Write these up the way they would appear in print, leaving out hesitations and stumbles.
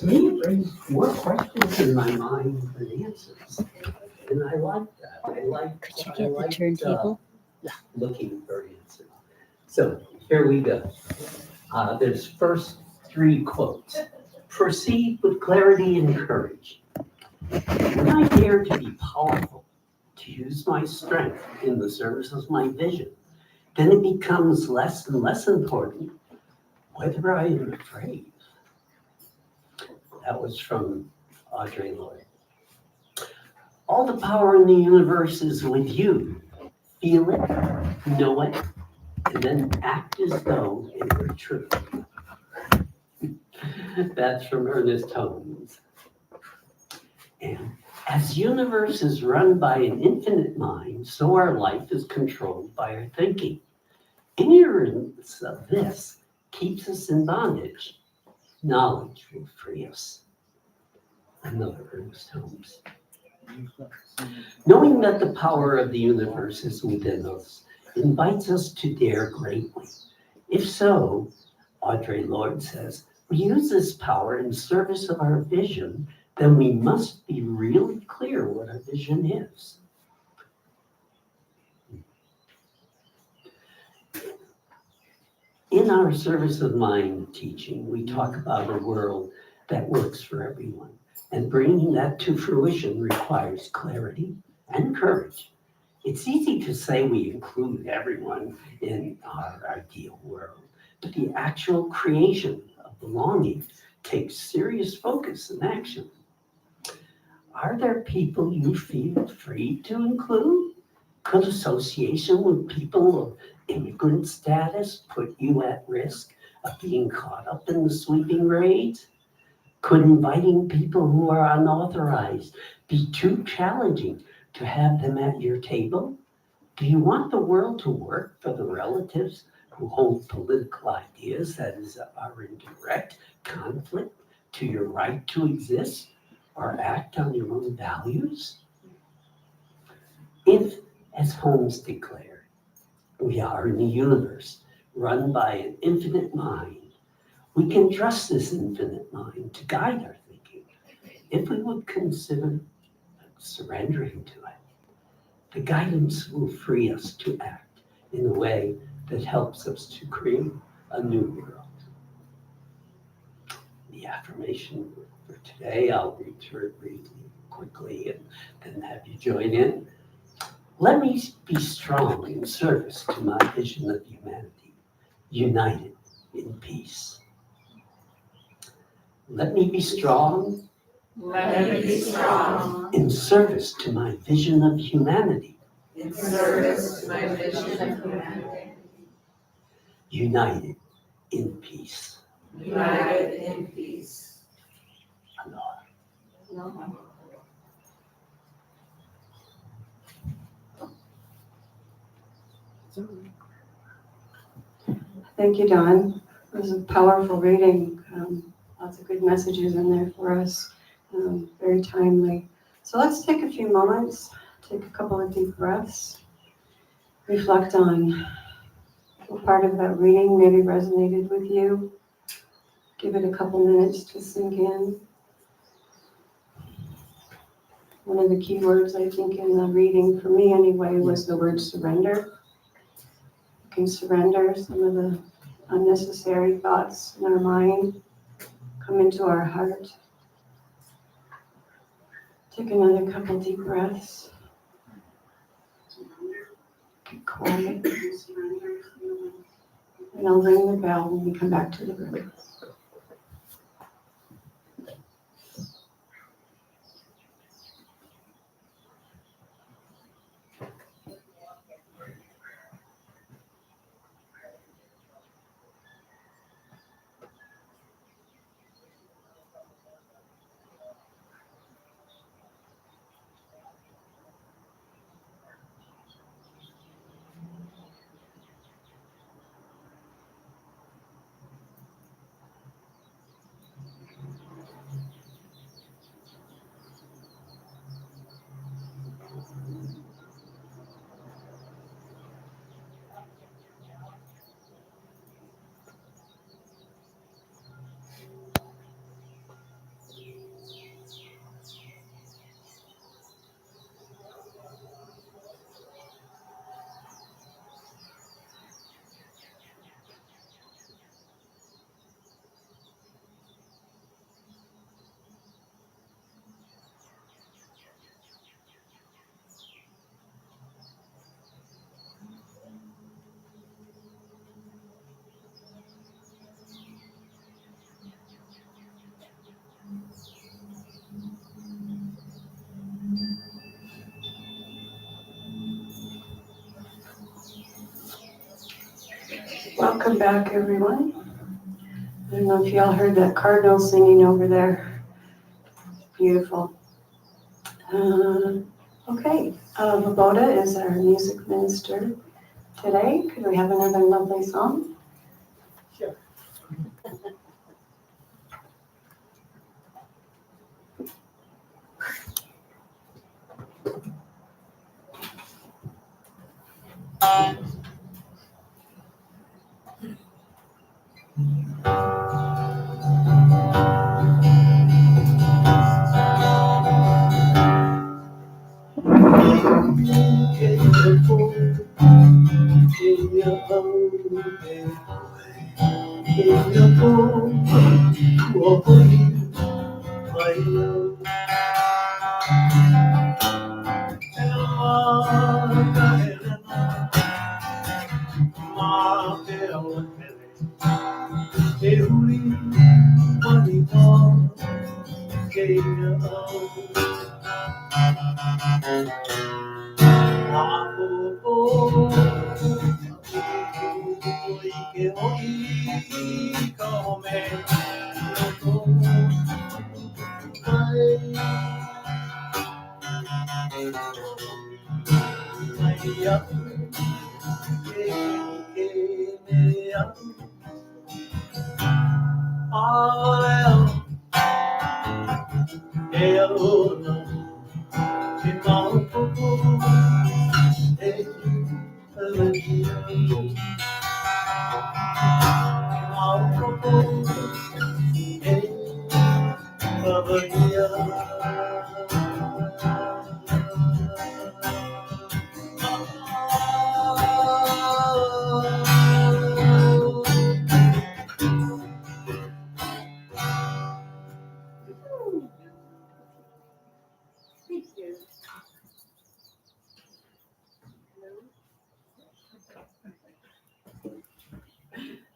To me, it brings more questions in my mind than answers. And I like that. Could you get the turntable? Looking for answers. So here we go. There's first 3 quotes. Proceed with clarity and courage. When I dare to be powerful, to use my strength in the service of my vision, then it becomes less and less important whether I am afraid. That was from Audre Lorde. All the power in the universe is with you. Feel it, know it, and then act as though it were true. That's from Ernest Holmes. And as universe is run by an infinite mind, so our life is controlled by our thinking. Ignorance of this keeps us in bondage. Knowledge will free us. Another Ernest Holmes. Knowing that the power of the universe is within us invites us to dare greatly. If so, Audre Lorde says, we use this power in service of our vision, then we must be really clear what our vision is. In our service of mind teaching, we talk about a world that works for everyone. And bringing that to fruition requires clarity and courage. It's easy to say we include everyone in our ideal world, but the actual creation of belonging takes serious focus and action. Are there people you feel free to include? Could association with people of immigrant status put you at risk of being caught up in the sweeping raids? Could inviting people who are unauthorized be too challenging to have them at your table? Do you want the world to work for the relatives who hold political ideas that are in direct conflict to your right to exist or act on your own values? If, as Holmes declared, we are in the universe run by an infinite mind, we can trust this infinite mind to guide our thinking. If we would consider surrendering to it, the guidance will free us to act in a way that helps us to create a new world. The affirmation for today, I'll read through it briefly, quickly, and then have you join in. Let me be strong in service to my vision of humanity, united in peace. Let me be strong. Let me be strong In service to my vision of humanity. in service to my vision of humanity. United in peace. United in peace. Aloha. Thank you, Don. It was a powerful reading. Lots of good messages in there for us. Very timely. So let's take a few moments, take a couple of deep breaths, reflect on what part of that reading maybe resonated with you. Give it a couple minutes to sink in. One of the key words I think in the reading, for me anyway, was the word surrender. You can surrender some of the unnecessary thoughts in our mind, come into our heart. Take another couple deep breaths. Get quiet. And I'll ring the bell when we come back to the room. Welcome back, everyone. I don't know if y'all heard that cardinal singing over there. Beautiful. Okay, Laboda is our music minister today. Could we have another lovely song? Sure.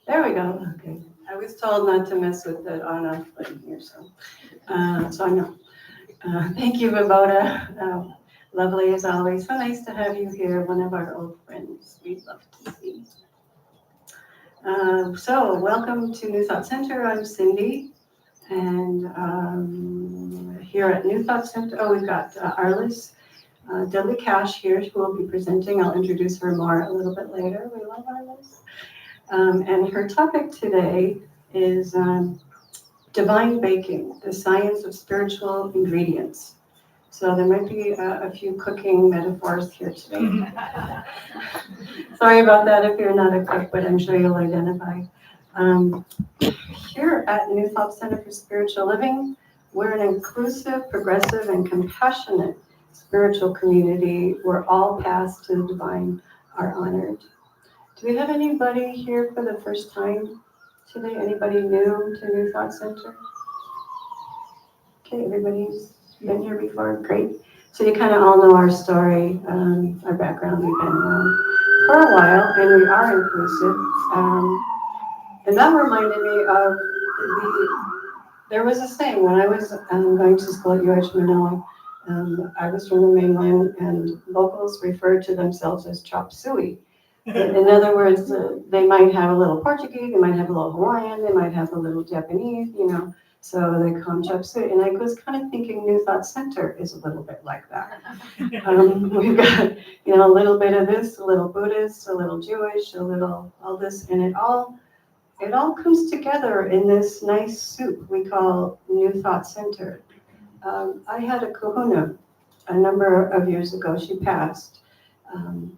There we go. Okay. I was told not to mess with the on-off button here, so I know. Thank you, Laboda. Lovely as always. So nice to have you here, one of our old friends. We'd love to see. So welcome to New Thought Center. I'm Cindy, and here at New Thought Center, we've got Arliss Cash-Dudley here who will be presenting. I'll introduce her more a little bit later. We love Arliss. And her topic today is divine baking, the science of spiritual ingredients. So there might be a few cooking metaphors here today. Sorry about that if you're not a cook, but I'm sure you'll identify. Here at New Thought Center for Spiritual Living, we're an inclusive, progressive, and compassionate spiritual community where all paths to the divine are honored. Do we have anybody here for the first time today? Anybody new to New Thought Center? Okay, everybody's been here before. Great. So you kind of all know our story, our background. We've been around for a while, and we are inclusive. And that reminded me of there was a saying when I was going to school at UH Manila. I was from the mainland, and locals referred to themselves as chop suey. In other words, they might have a little Portuguese, they might have a little Hawaiian, they might have a little Japanese, so they come chop suey. And I was kind of thinking New Thought Center is a little bit like that. We've got, a little bit of this, a little Buddhist, a little Jewish, a little all this, and it all comes together in this nice soup we call New Thought Center. I had a kahuna a number of years ago. She passed.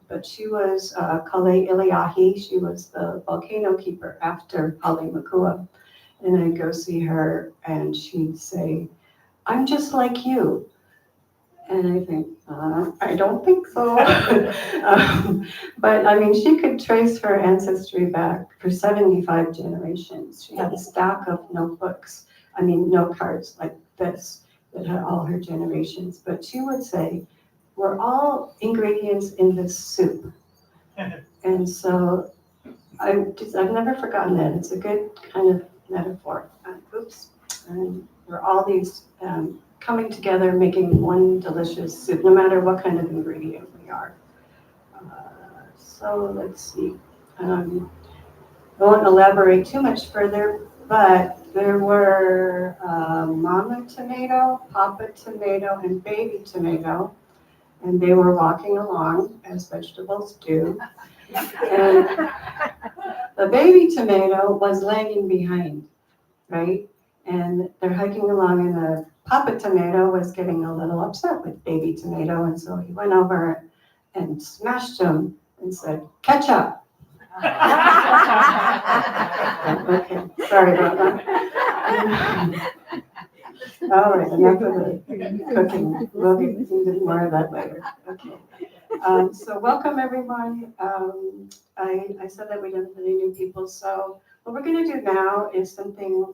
But she was Kale Iliahi. She was the volcano keeper after Hale Makua. And I'd go see her and she'd say, "I'm just like you." And I think, I don't think so. But I mean, she could trace her ancestry back for 75 generations. She had a stack of notebooks, note cards like this that had all her generations. But she would say, we're all ingredients in this soup. And so I've never forgotten that. It's a good kind of metaphor. And we're all these coming together, making one delicious soup, no matter what kind of ingredient we are. So let's see. I won't elaborate too much further, but there were Mama Tomato, Papa Tomato, and Baby Tomato, and they were walking along as vegetables do. And the baby tomato was lagging behind, right? And they're hiking along, and the Papa Tomato was getting a little upset with Baby Tomato, and so he went over and smashed him and said, "Catch up." Okay, sorry about that. All right, enough of the cooking. We'll get into more of that later. Okay. So welcome, everyone. I said that we didn't have any new people, so what we're going to do now is something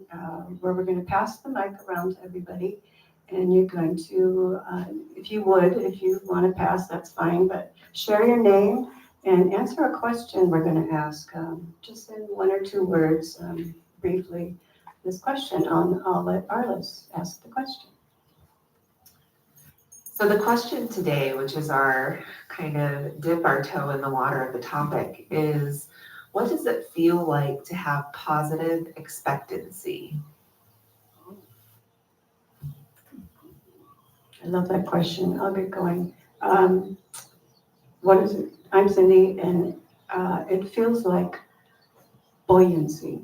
where we're going to pass the mic around to everybody, and you're going to, if you want to pass, that's fine, but share your name and answer a question we're going to ask, just in 1 or 2 words, briefly, this question. I'll let Arliss ask the question. So the question today, which is our kind of dip our toe in the water of the topic, is what does it feel like to have positive expectancy? I love that question. I'll get going. What is it? I'm Cindy, and it feels like buoyancy.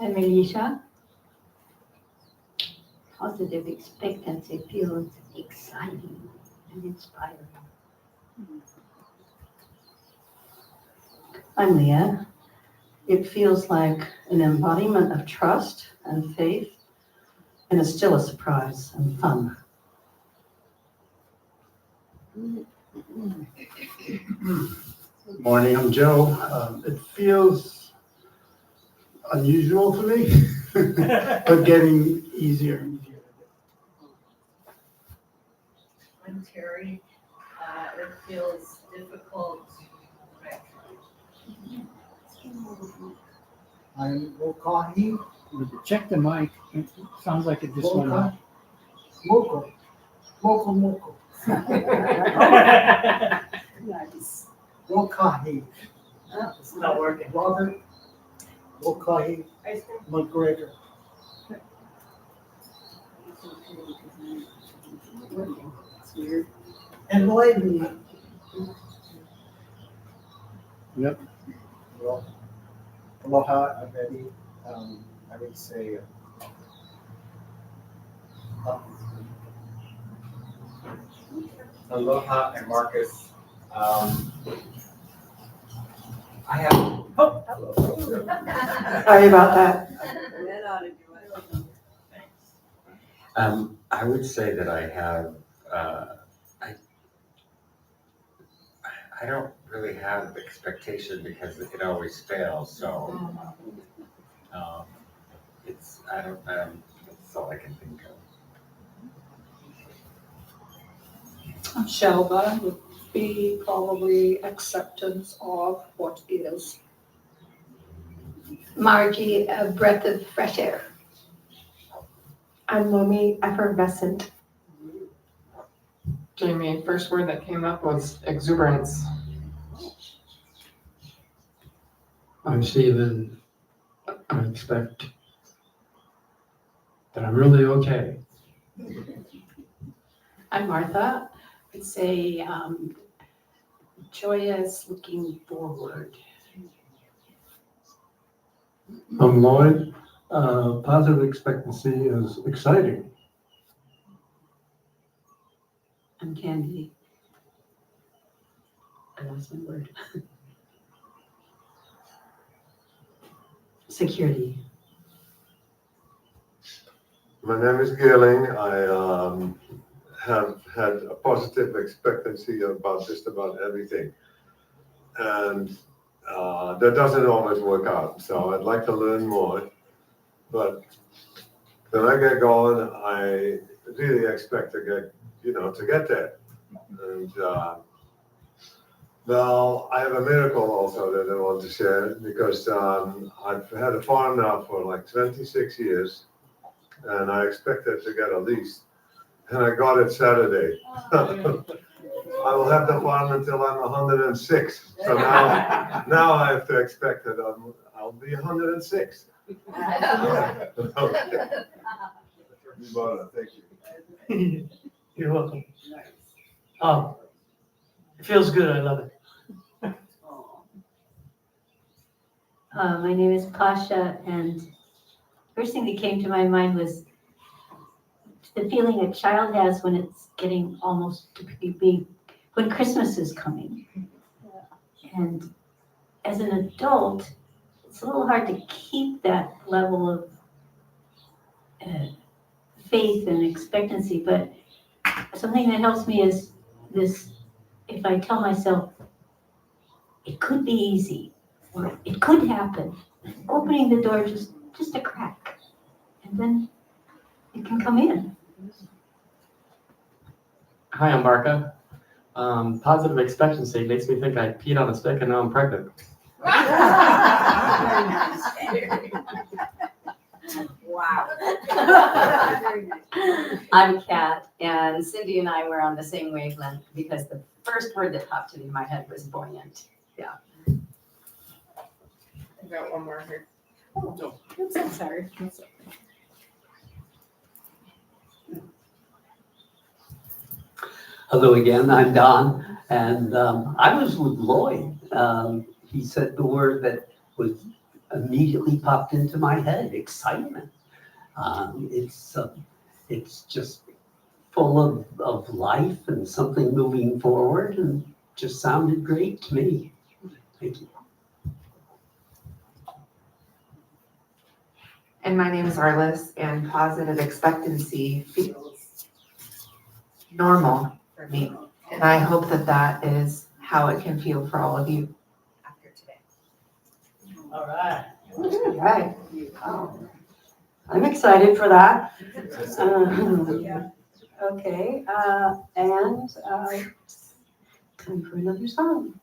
I'm Alicia. Positive expectancy feels exciting and inspiring. I'm Leah. It feels like an embodiment of trust and faith, and it's still a surprise and fun. Morning, I'm Joe. It feels unusual for me, but getting easier and easier. I'm Terry. It feels difficult. I'm Okahi. Check the mic. It sounds like it just went out. Moko. Moko. Nice. Okahi. It's not working. Robert Okahi McGregor. It's weird. And lately, Yep. well, aloha, I'm Eddie. I would say, Aloha, I'm Marcus. I have. Sorry about that. I would say that I have. I don't really have expectation because it always fails. So it's I don't. That's all I can think of. Shelva would be probably acceptance of what is. Margie, a breath of fresh air. I'm Lomi, effervescent. Jamie, first word that came up was exuberance. I'm Steven. I expect that I'm really okay. I'm Martha. I'd say joyous, looking forward. I'm Lloyd. Positive expectancy is exciting. I'm Candy. I lost my word. Security. My name is Geerling. I have had a positive expectancy about just about everything. And that doesn't always work out. So I'd like to learn more. But when I get going, I really expect to get there. And well, I have a miracle also that I want to share because I've had a farm now for like 26 years and I expected to get a lease and I got it Saturday. I will have the farm until I'm 106. So now I have to expect that I'll be 106. Yeah. Okay. Thank you. You're welcome. Oh, it feels good. I love it. My name is Pasha, and first thing that came to my mind was the feeling a child has when it's getting almost to be when Christmas is coming. And as an adult, it's a little hard to keep that level of faith and expectancy, but something that helps me is this: if I tell myself it could be easy, or it could happen, opening the door just a crack, and then it can come in. Hi, I'm Barca. Positive expectancy makes me think I peed on a stick and now I'm pregnant. Wow. I'm Kat, and Cindy and I were on the same wavelength because the first word that popped into my head was buoyant. Yeah. I got one more here. Oh, I'm so sorry. Hello again, I'm Don, and I was with Lloyd. He said the word that was immediately popped into my head: excitement. It's just full of life and something moving forward, and just sounded great to me. Thank you. And my name is Arliss, and positive expectancy feels normal for me. And I hope that that is how it can feel for all of you after today. All right. Right. I'm excited for that. Okay, and time for another song.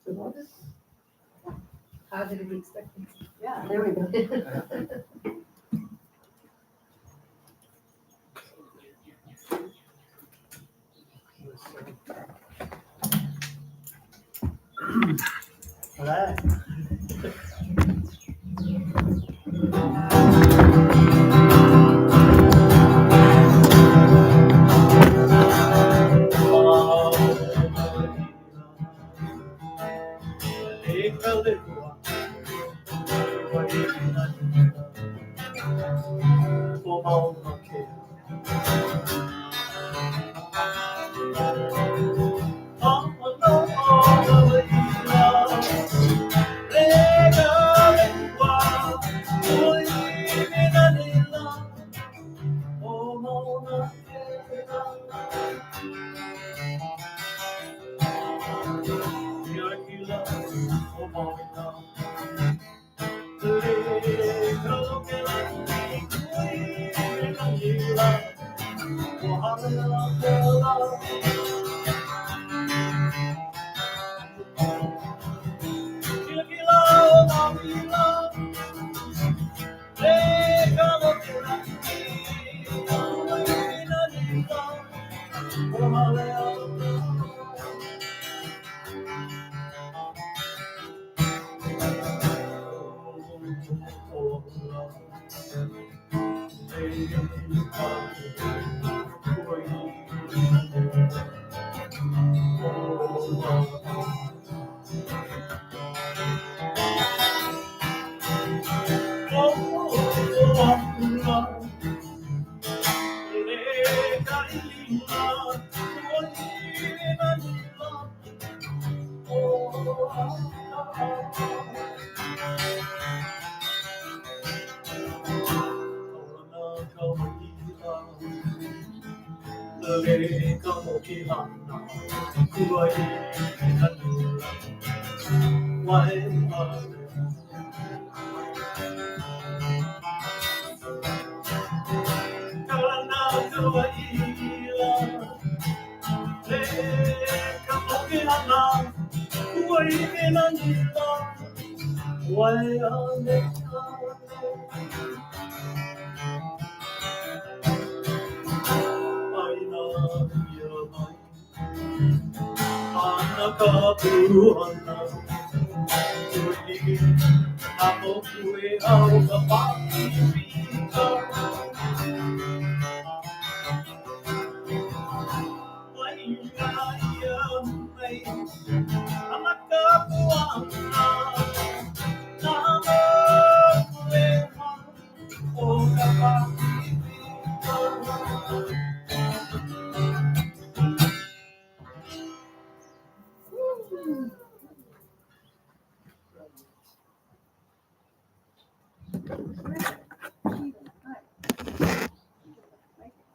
Positive expectancy. Yeah, there we go. All right.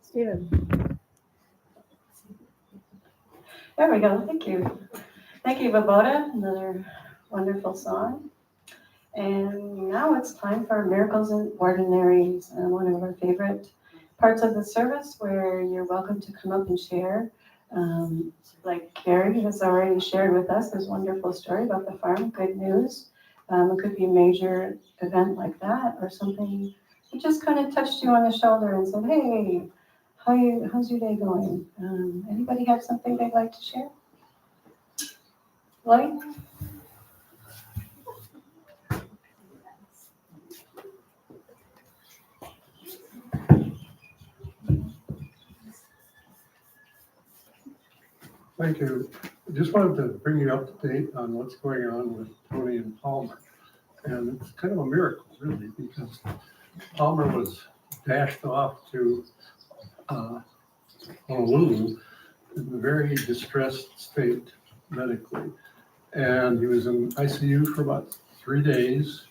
Steven. There we go. Thank you. Thank you, Baboda. Another wonderful song. And now it's time for Miracles and Ordinaries, one of our favorite parts of the service where you're welcome to come up and share. Like Carrie has already shared with us this wonderful story about the farm, good news. It could be a major event like that or something that just kind of touched you on the shoulder and said, hey, how's your day going? Anybody have something they'd like to share? Lloyd? Thank you. I just wanted to bring you up to date on what's going on with Tony and Palmer. And it's kind of a miracle, really, because Palmer was dashed off to Honolulu in a very distressed state medically. And he was in ICU for about 3 days.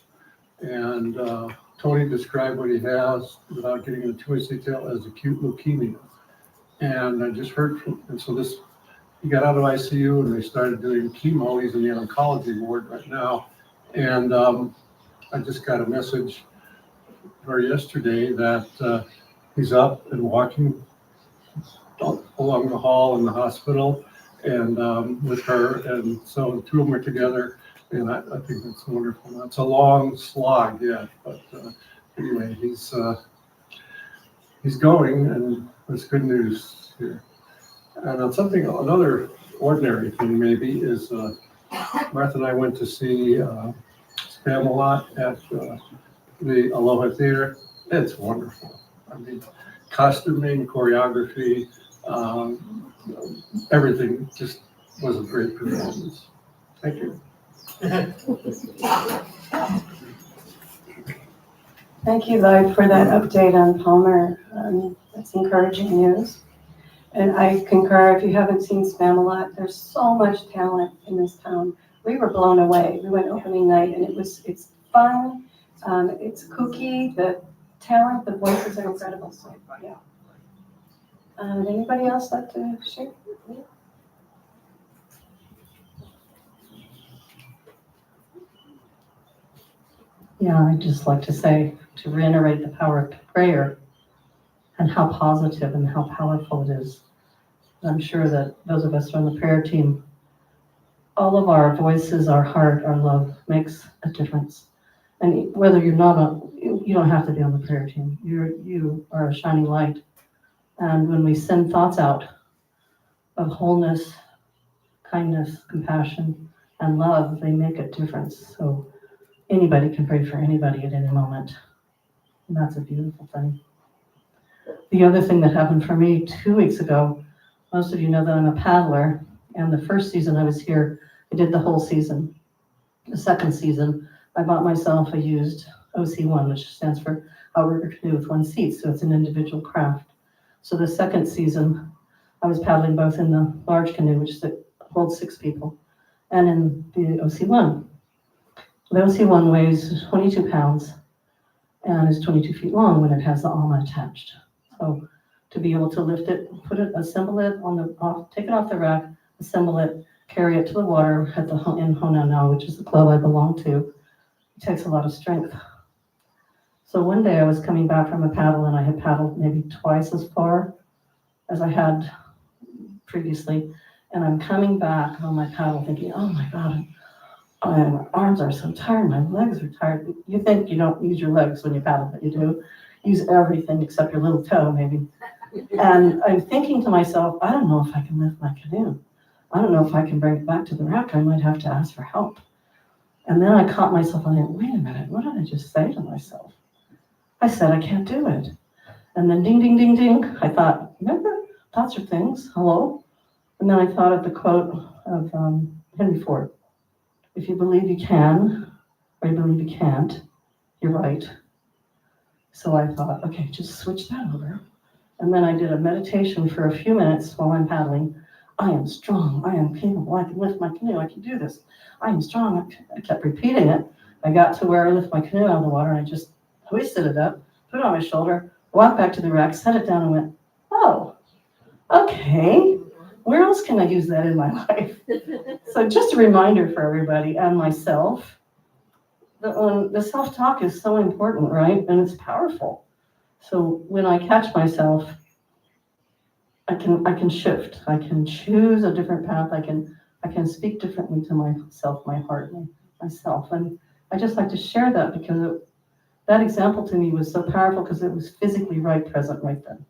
And Tony described what he has, without getting into too much detail, as acute leukemia. And I just heard from, and so this, he got out of ICU and they started doing chemo. He's in the oncology ward right now. And I just got a message for yesterday that he's up and walking along the hall in the hospital and with her. And so the two of them are together. And I think that's wonderful. It's a long slog yet, but anyway, he's going, and there's good news here. And on something, another ordinary thing maybe is Martha and I went to see Spamalot at the Aloha Theater. It's wonderful. I mean, costuming, choreography, everything just was a great performance. Thank you. Thank you, Lloyd, for that update on Palmer. That's encouraging news. And I concur, if you haven't seen Spamalot, there's so much talent in this town. We were blown away. We went opening night and it's fun, it's kooky, the talent, the voices are incredible. So, yeah. Anybody else like to share? Yeah, I'd just like to say, to reiterate the power of prayer and how positive and how powerful it is. And I'm sure that those of us on the prayer team, all of our voices, our heart, our love makes a difference. And whether you're not you don't have to be on the prayer team. You are a shining light. And when we send thoughts out of wholeness, kindness, compassion, and love, they make a difference. So anybody can pray for anybody at any moment. And that's a beautiful thing. The other thing that happened for me 2 weeks ago, most of you know that I'm a paddler, and the first season I was here, I did the whole season. The second season, I bought myself a used OC1, which stands for Outrigger Canoe with 1 seat, so it's an individual craft. So the second season, I was paddling both in the large canoe, which holds 6 people, and in the OC1. The OC1 weighs 22 pounds and is 22 feet long when it has the alma attached. So to be able to lift it, assemble it take it off the rack, assemble it, carry it to the water at in Honolulu, which is the club I belong to, it takes a lot of strength. So one day I was coming back from a paddle and I had paddled maybe twice as far as I had previously. And I'm coming back on my paddle thinking, oh my God, my arms are so tired, my legs are tired. You think you don't use your legs when you paddle, but you do. Use everything except your little toe, maybe. And I'm thinking to myself, I don't know if I can lift my canoe. I don't know if I can bring it back to the rack. I might have to ask for help. And then I caught myself on it. Wait a minute, what did I just say to myself? I said, I can't do it. And then ding, ding, ding, ding. I thought, remember, thoughts are things. Hello? And then I thought of the quote of Henry Ford. If you believe you can, or you believe you can't, you're right. So I thought, okay, just switch that over. And then I did a meditation for a few minutes while I'm paddling. I am strong. I am capable. I can lift my canoe. I can do this. I am strong. I kept repeating it. I got to where I lift my canoe out of the water, and I just hoisted it up, put it on my shoulder, walked back to the rack, set it down, and went, oh, okay. Where else can I use that in my life? So just a reminder for everybody and myself that when the self-talk is so important, right? And it's powerful. So when I catch myself, I can shift. I can choose a different path. I can speak differently to myself, my heart, myself. And I just like to share that because that example to me was so powerful because it was physically present right then.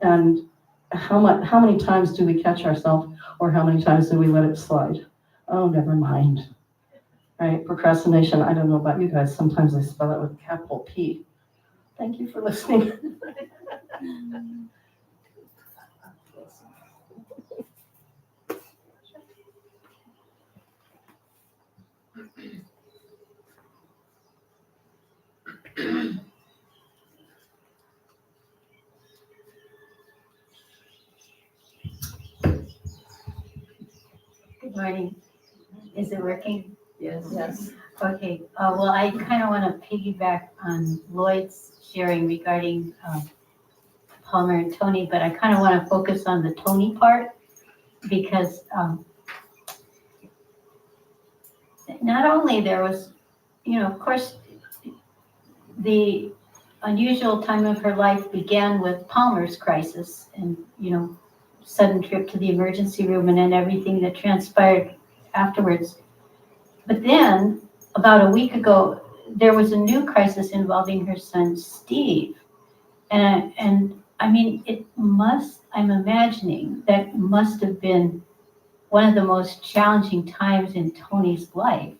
And how many times do we catch ourselves, or how many times do we let it slide? Oh, never mind. Right? Procrastination, I don't know about you guys, sometimes I spell it with a capital P. Thank you for listening. Good morning. Is it working? Yes. Yes. Okay. Well, I kind of want to piggyback on Lloyd's sharing regarding Palmer and Tony, but I kind of want to focus on the Tony part because not only there was, of course, the unusual time of her life began with Palmer's crisis and, sudden trip to the emergency room and then everything that transpired afterwards. But then, about a week ago, there was a new crisis involving her son, Steve. And I mean, I'm imagining that must have been one of the most challenging times in Tony's life,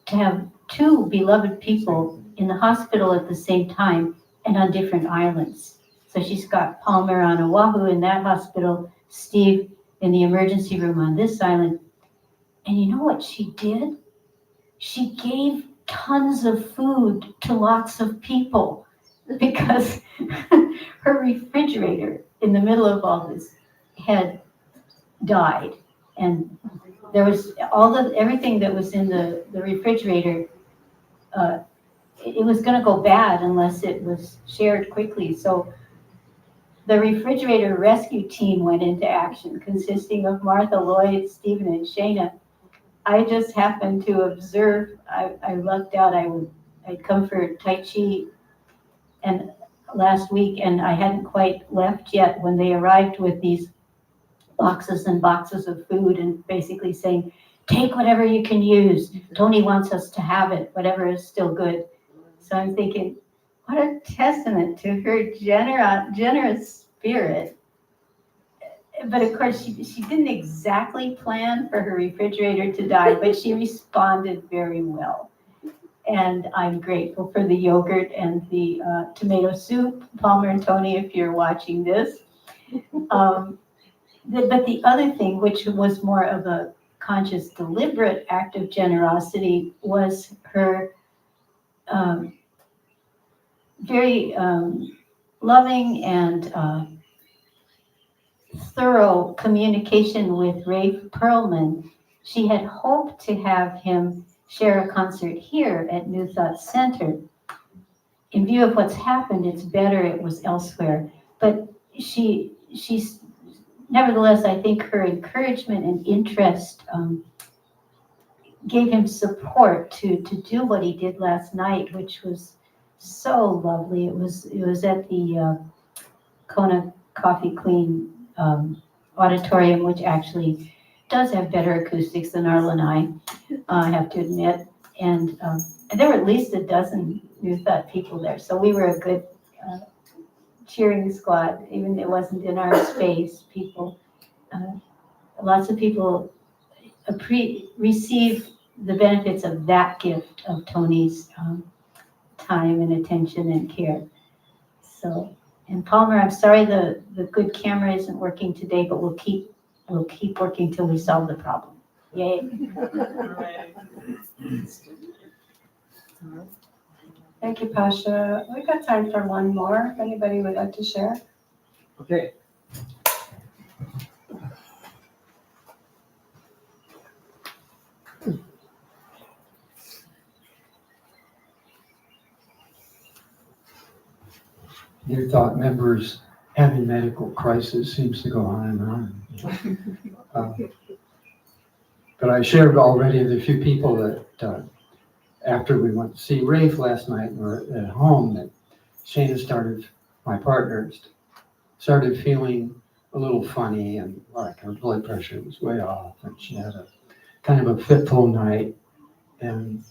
to have two beloved people in the hospital at the same time and on different islands. So she's got Palmer on Oahu in that hospital, Steve in the emergency room on this island. And you know what she did? She gave tons of food to lots of people because her refrigerator in the middle of all this had died. And there was everything that was in the refrigerator, it was going to go bad unless it was shared quickly. So the refrigerator rescue team went into action, consisting of Martha, Lloyd, Stephen, and Shayna. I just happened to observe. I lucked out. I'd come for Tai Chi and last week, and I hadn't quite left yet when they arrived with these boxes and boxes of food and basically saying, take whatever you can use. Tony wants us to have it, whatever is still good. So I'm thinking, what a testament to her generous spirit. But of course, she didn't exactly plan for her refrigerator to die, but she responded very well. And I'm grateful for the yogurt and the tomato soup. Palmer and Tony, if you're watching this. But the other thing, which was more of a conscious, deliberate act of generosity, was her very loving and thorough communication with Rafe Perlman. She had hoped to have him share a concert here at New Thought Center. In view of what's happened, it's better it was elsewhere. But she's nevertheless, I think her encouragement and interest gave him support to do what he did last night, which was so lovely. It was at the Kona Coffee Clean auditorium, which actually does have better acoustics than Arla and I have to admit. And there were at least a dozen New Thought people there, so we were a good cheering squad, even if it wasn't in our space. People lots of people receive the benefits of that gift of Tony's time and attention and care. So, and Palmer, I'm sorry the good camera isn't working today, but we'll keep working till we solve the problem. Yay. Thank you, Pasha. We've got time for one more, if anybody would like to share. Okay. Dear thought members, having medical crisis seems to go on and on. But I shared already with a few people that after we went to see Rafe last night and we're at home, that Shana started, my partner, started feeling a little funny and like her blood pressure was way off and she had a kind of a fitful night. And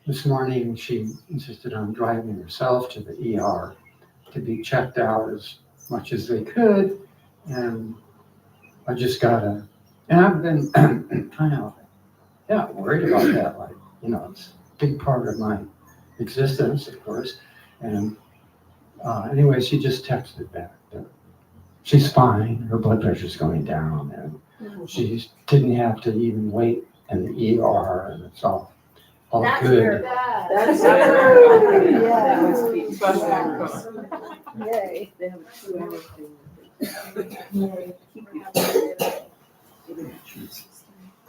this morning she insisted on driving herself to the ER to be checked out as much as they could. And I just and I've been kind of, worried about that. Like, it's a big part of my existence, of course. And anyway, she just texted back that she's fine, her blood pressure's going down, and she didn't have to even wait in the ER, and it's all good. That's good. Yeah. That must be special. Yay. They have a 2-hour thing.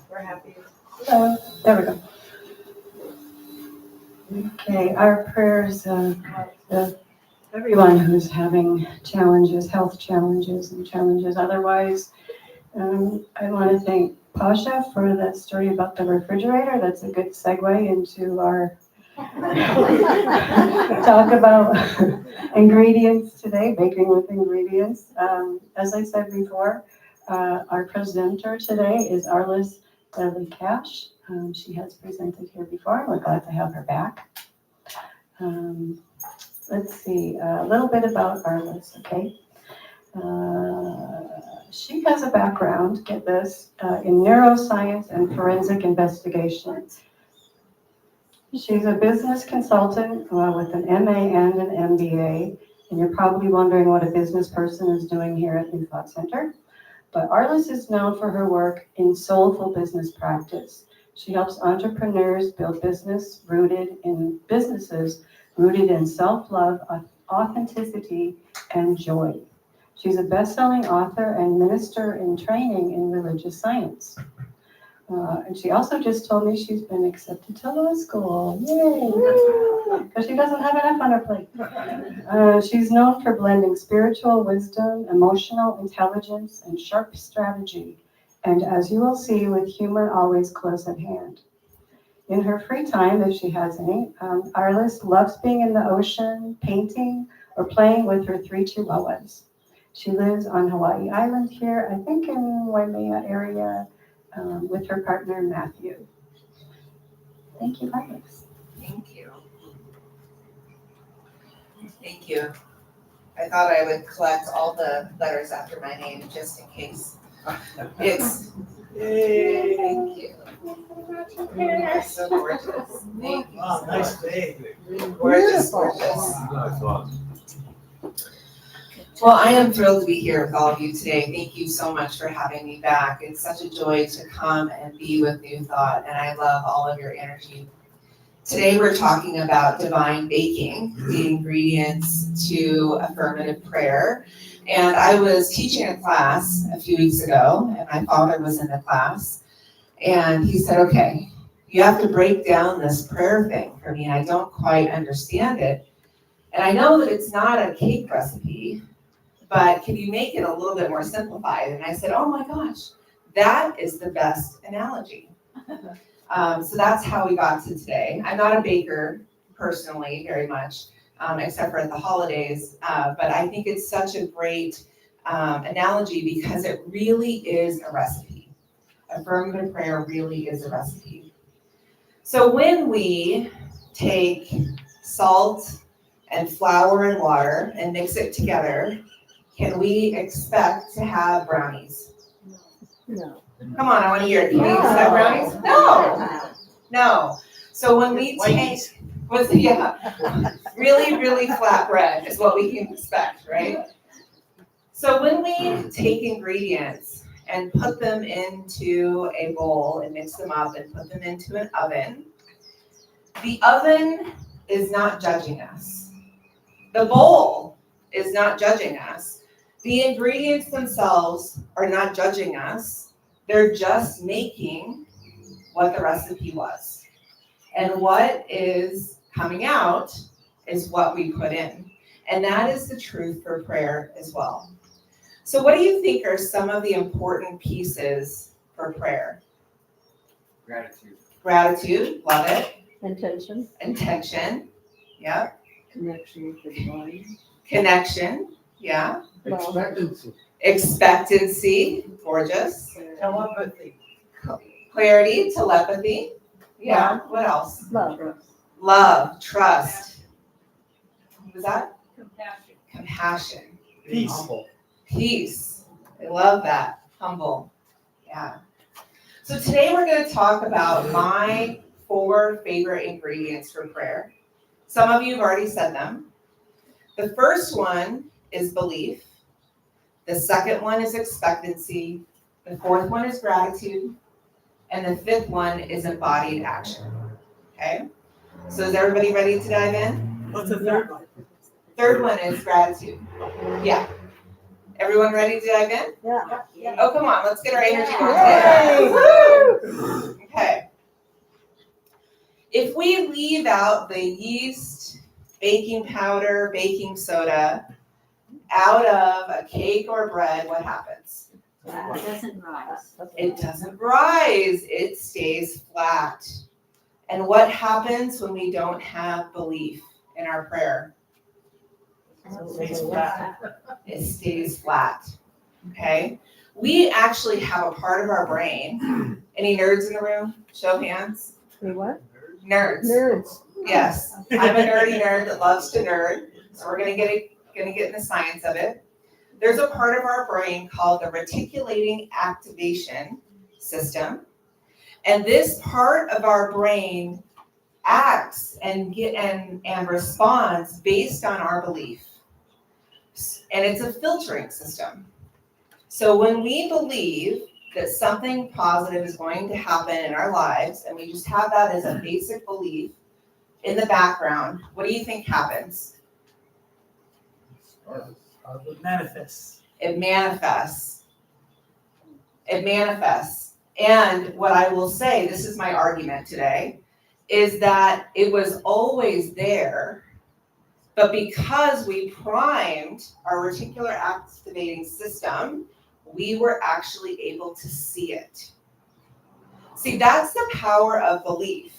We're happy. There we go. Okay, our prayers to everyone who's having challenges, health challenges and challenges otherwise. I want to thank Pasha for that story about the refrigerator. That's a good segue into our talk about ingredients today, baking with ingredients. As I said before, our presenter today is Arliss Cash. She has presented here before, and we're glad to have her back. Let's see, a little bit about Arliss, okay? She has a background, get this, in neuroscience and forensic investigation. She's a business consultant with an MA and an MBA, and you're probably wondering what a business person is doing here at New Thought Center. But Arliss is known for her work in soulful business practice. She helps entrepreneurs build businesses rooted in self-love, authenticity, and joy. She's a best-selling author and minister in training in religious science. And she also just told me she's been accepted to law school. Yay! Because she doesn't have enough on her plate. She's known for blending spiritual wisdom, emotional intelligence, and sharp strategy. And as you will see, with humor always close at hand. In her free time, if she has any, Arliss loves being in the ocean, painting, or playing with her 3 chihuahuas. She lives on Hawaii Island here, I think in Waimea area, with her partner, Matthew. Thank you, Arliss. Thank you. Thank you. I thought I would collect all the letters after my name just in case. It's, thank you. You're so gorgeous. Thank you. Wow, nice day. Gorgeous, gorgeous. Well, I am thrilled to be here with all of you today. Thank you so much for having me back. It's such a joy to come and be with New Thought, and I love all of your energy. Today we're talking about divine baking, the ingredients to affirmative prayer. And I was teaching a class a few weeks ago, and my father was in the class, and he said, okay, you have to break down this prayer thing for me. I don't quite understand it. And I know that it's not a cake recipe, but can you make it a little bit more simplified? And I said, oh my gosh, that is the best analogy. So that's how we got to today. I'm not a baker personally very much, except for at the holidays, but I think it's such a great analogy because it really is a recipe. Affirmative prayer really is a recipe. So when we take salt and flour and water and mix it together, can we expect to have brownies? No. Come on, I want to hear it. You think snow brownies? No. So when we take, really, really flat bread is what we can expect, right? So when we take ingredients and put them into a bowl and mix them up and put them into an oven, the oven is not judging us. The bowl is not judging us. The ingredients themselves are not judging us. They're just making what the recipe was. And what is coming out is what we put in. And that is the truth for prayer as well. So what do you think are some of the important pieces for prayer? Gratitude, love it. Intention, yeah. Connection with the divine. Connection, yeah. Expectancy. Expectancy, gorgeous. Telepathy. Clarity, telepathy, yeah. What else? Love, trust. What was that? Compassion. Peace. I love that. Humble. Yeah. So today we're going to talk about my 4 favorite ingredients for prayer. Some of you have already said them. The first one is belief. The second one is expectancy. The 4th one is gratitude. And the 5th one is embodied action. Okay? So is everybody ready to dive in? What's the third one? Third one is gratitude. Yeah. Everyone ready to dive in? Yeah. Oh, come on. Let's get our energy going today. Okay. If we leave out the yeast, baking powder, baking soda out of a cake or bread, what happens? It doesn't rise. It doesn't rise. It stays flat. And what happens when we don't have belief in our prayer? It stays flat. Okay? We actually have a part of our brain. Any nerds in the room? Show of hands. What? Nerds. Yes. I'm a nerdy nerd that loves to nerd. So we're gonna get in the science of it. There's a part of our brain called the reticulating activation system. And this part of our brain acts and responds based on our belief. And it's a filtering system. So when we believe that something positive is going to happen in our lives, and we just have that as a basic belief in the background, what do you think happens? It manifests. It manifests. It manifests. And what I will say, this is my argument today, is that it was always there, but because we primed our reticular activating system, we were actually able to see it. See, that's the power of belief,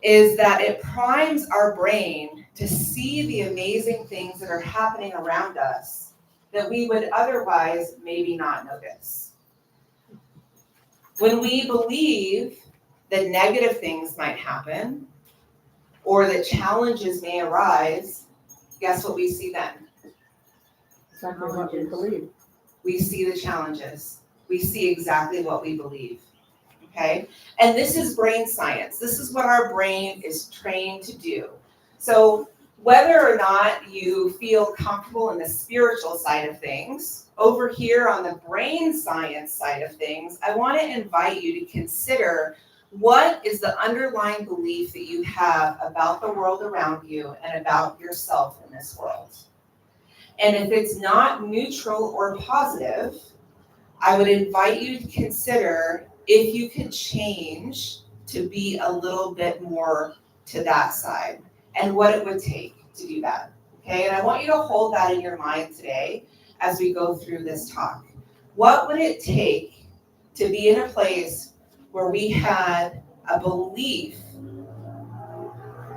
is that it primes our brain to see the amazing things that are happening around us that we would otherwise maybe not notice. When we believe that negative things might happen or that challenges may arise, guess what we see then? Exactly what we believe. We see the challenges. We see exactly what we believe. Okay? And this is brain science. This is what our brain is trained to do. So whether or not you feel comfortable in the spiritual side of things, over here on the brain science side of things, I want to invite you to consider what is the underlying belief that you have about the world around you and about yourself in this world. And if it's not neutral or positive, I would invite you to consider if you could change to be a little bit more to that side and what it would take to do that. Okay, and I want you to hold that in your mind today as we go through this talk. What would it take to be in a place where we had a belief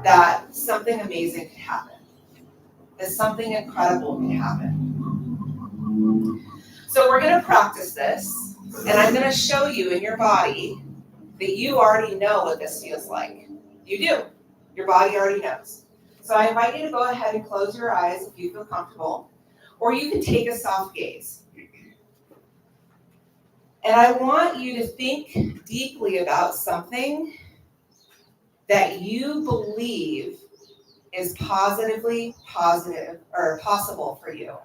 that something amazing could happen, that something incredible could happen? So we're going to practice this, and I'm going to show you in your body that you already know what this feels like. You do. Your body already knows. So I invite you to go ahead and close your eyes if you feel comfortable, or you can take a soft gaze. And I want you to think deeply about something that you believe is positively positive or possible for you.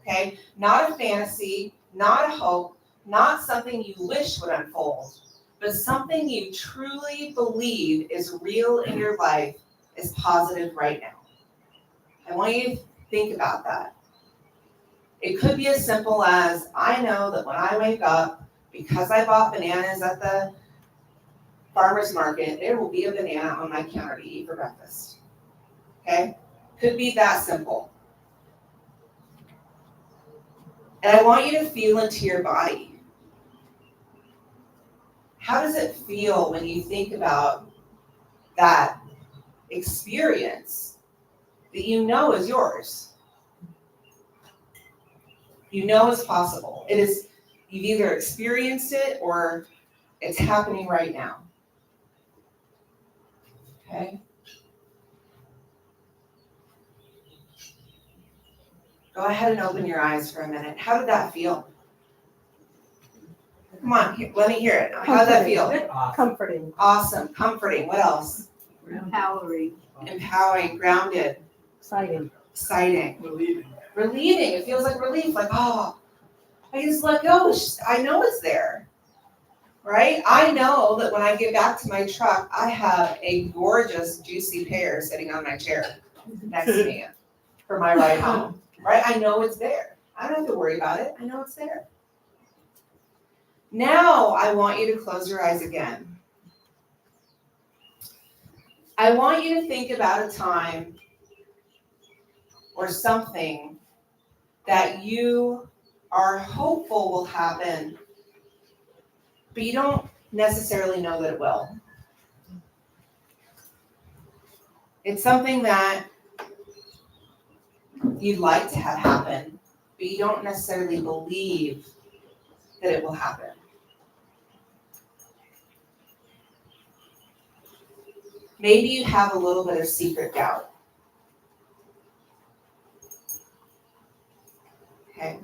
Okay? Not a fantasy, not a hope, not something you wish would unfold, but something you truly believe is real in your life is positive right now. I want you to think about that. It could be as simple as, I know that when I wake up, because I bought bananas at the farmer's market, there will be a banana on my counter to eat for breakfast. Okay? Could be that simple. And I want you to feel into your body. How does it feel when you think about that experience that you know is yours? You know is possible. It is, you've either experienced it or it's happening right now. Okay? Go ahead and open your eyes for a minute. How did that feel? Come on, let me hear it. How did that feel? Comforting. Awesome, comforting. What else? Empowering. Empowering, grounded. Exciting. Exciting. Relieving. Relieving. It feels like relief. Like, oh, I just let go. I know it's there. Right? I know that when I get back to my truck, I have a gorgeous, juicy pear sitting on my chair next to me for my ride home. Right? I know it's there. I don't have to worry about it. I know it's there. Now I want you to close your eyes again. I want you to think about a time or something that you are hopeful will happen, but you don't necessarily know that it will. It's something that you'd like to have happen, but you don't necessarily believe that it will happen. Maybe you have a little bit of secret doubt. Okay.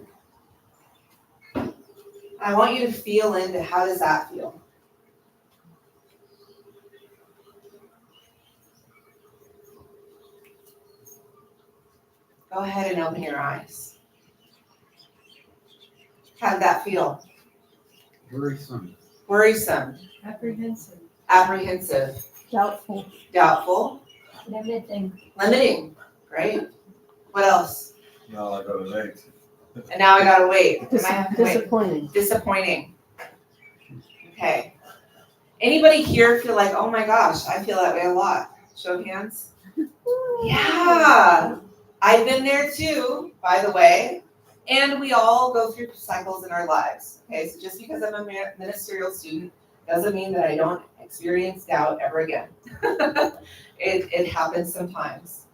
I want you to feel into how does that feel? Go ahead and open your eyes. How did that feel? Worrisome. Worrisome. Apprehensive. Apprehensive. Doubtful. Doubtful. Limiting. Limiting. Great. What else? Now I gotta wait. And now I gotta wait. And I have to wait. Disappointing. Disappointing. Okay. Anybody here feel like, oh my gosh, I feel that way a lot? Show of hands. Yeah. I've been there too, by the way. And we all go through cycles in our lives. Okay, so just because I'm a ministerial student doesn't mean that I don't experience doubt ever again. It happens sometimes.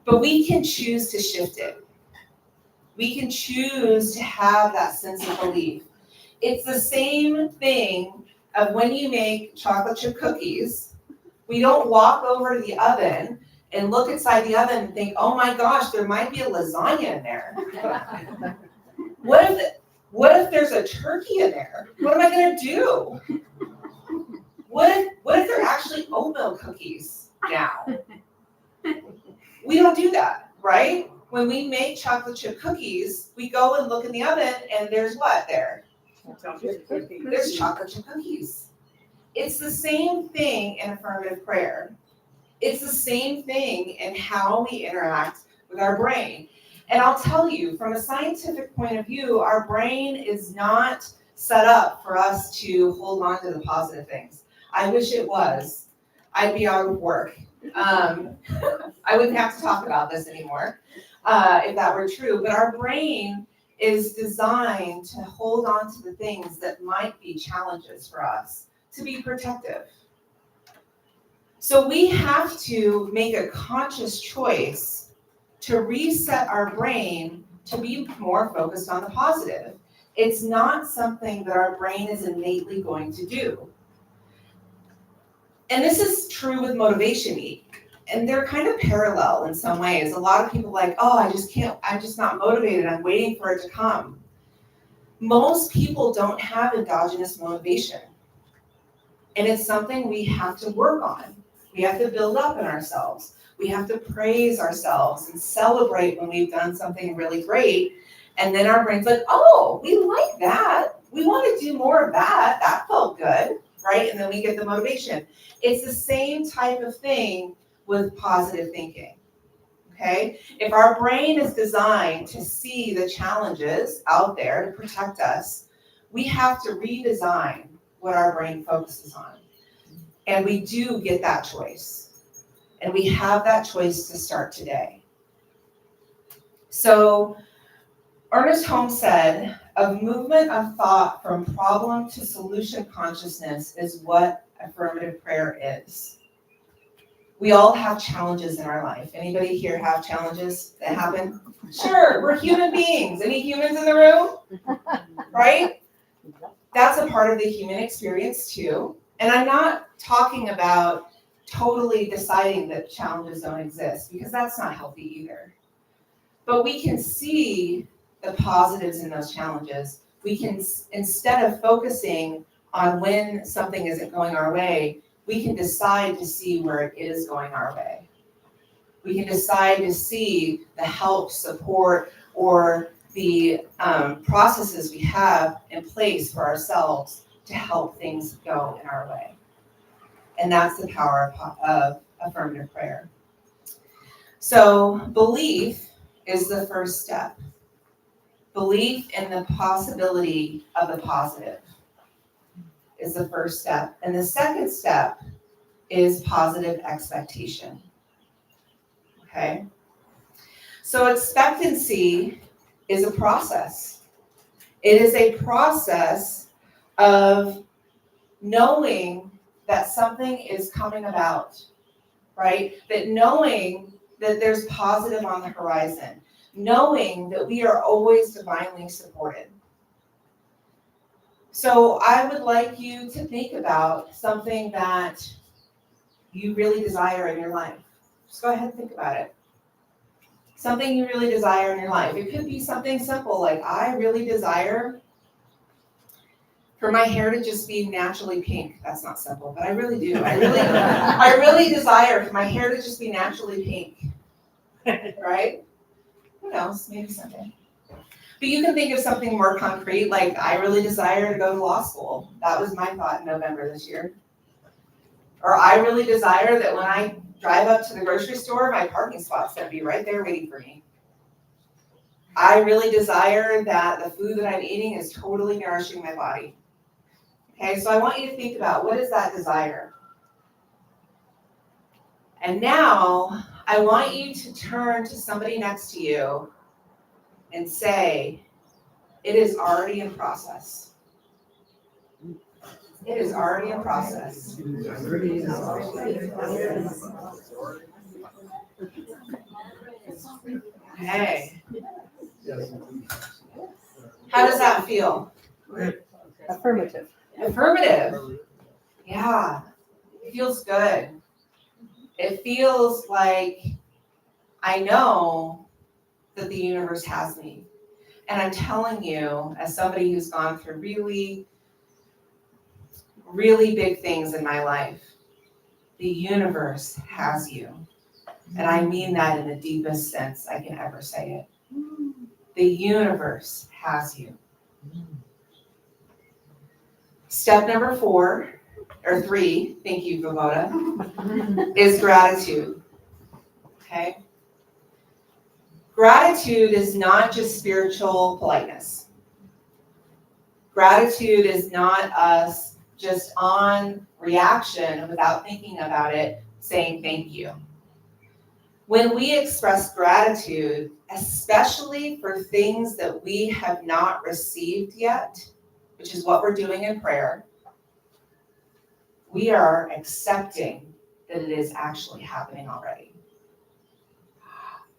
But we can choose to shift it. We can choose to have that sense of belief. It's the same thing of when you make chocolate chip cookies. We don't walk over to the oven and look inside the oven and think, oh my gosh, there might be a lasagna in there. What if there's a turkey in there? What am I gonna do? What if they're actually oatmeal cookies now? We don't do that, right? When we make chocolate chip cookies, we go and look in the oven and there's what there? There's chocolate chip cookies. It's the same thing in affirmative prayer. It's the same thing in how we interact with our brain. And I'll tell you, from a scientific point of view, our brain is not set up for us to hold on to the positive things. I wish it was. I'd be out of work. I wouldn't have to talk about this anymore if that were true. But our brain is designed to hold on to the things that might be challenges for us, to be protective. So we have to make a conscious choice to reset our brain to be more focused on the positive. It's not something that our brain is innately going to do. And this is true with Motivation Week. And they're kind of parallel in some ways. A lot of people are like, oh, I'm just not motivated. I'm waiting for it to come. Most people don't have endogenous motivation. And it's something we have to work on. We have to build up in ourselves. We have to praise ourselves and celebrate when we've done something really great. And then our brain's like, oh, we like that. We want to do more of that. That felt good, right? And then we get the motivation. It's the same type of thing with positive thinking, okay? If our brain is designed to see the challenges out there to protect us, we have to redesign what our brain focuses on. And we do get that choice. And we have that choice to start today. So Ernest Holmes said, a movement of thought from problem to solution consciousness is what affirmative prayer is. We all have challenges in our life. Anybody here have challenges that happen? Sure, we're human beings. Any humans in the room? Right? That's a part of the human experience too. And I'm not talking about totally deciding that challenges don't exist, because that's not healthy either. But we can see the positives in those challenges. We can, instead of focusing on when something isn't going our way, we can decide to see where it is going our way. We can decide to see the help, support, or the processes we have in place for ourselves to help things go in our way. And that's the power of affirmative prayer. So belief is the first step. Belief in the possibility of the positive is the first step. And the second step is positive expectation. Okay? So expectancy is a process. It is a process of knowing that something is coming about, right? That knowing that there's positive on the horizon, knowing that we are always divinely supported. So I would like you to think about something that you really desire in your life. Just go ahead and think about it. Something you really desire in your life. It could be something simple, like I really desire for my hair to just be naturally pink. That's not simple, but I really do. I really desire for my hair to just be naturally pink, right? Who knows, maybe someday. But you can think of something more concrete, like I really desire to go to law school. That was my thought in November this year. Or I really desire that when I drive up to the grocery store, my parking spot's gonna be right there waiting for me. I really desire that the food that I'm eating is totally nourishing my body. Okay, so I want you to think about, what is that desire? And now I want you to turn to somebody next to you and say, it is already in process. It is already in process. Okay. How does that feel? Affirmative. Affirmative. Yeah, it feels good. It feels like I know that the universe has me. And I'm telling you, as somebody who's gone through really, really big things in my life, the universe has you. And I mean that in the deepest sense I can ever say it. The universe has you. Step number 3, thank you, Vogoda, is gratitude. Okay? Gratitude is not just spiritual politeness. Gratitude is not us just on reaction without thinking about it, saying thank you. When we express gratitude, especially for things that we have not received yet, which is what we're doing in prayer, we are accepting that it is actually happening already.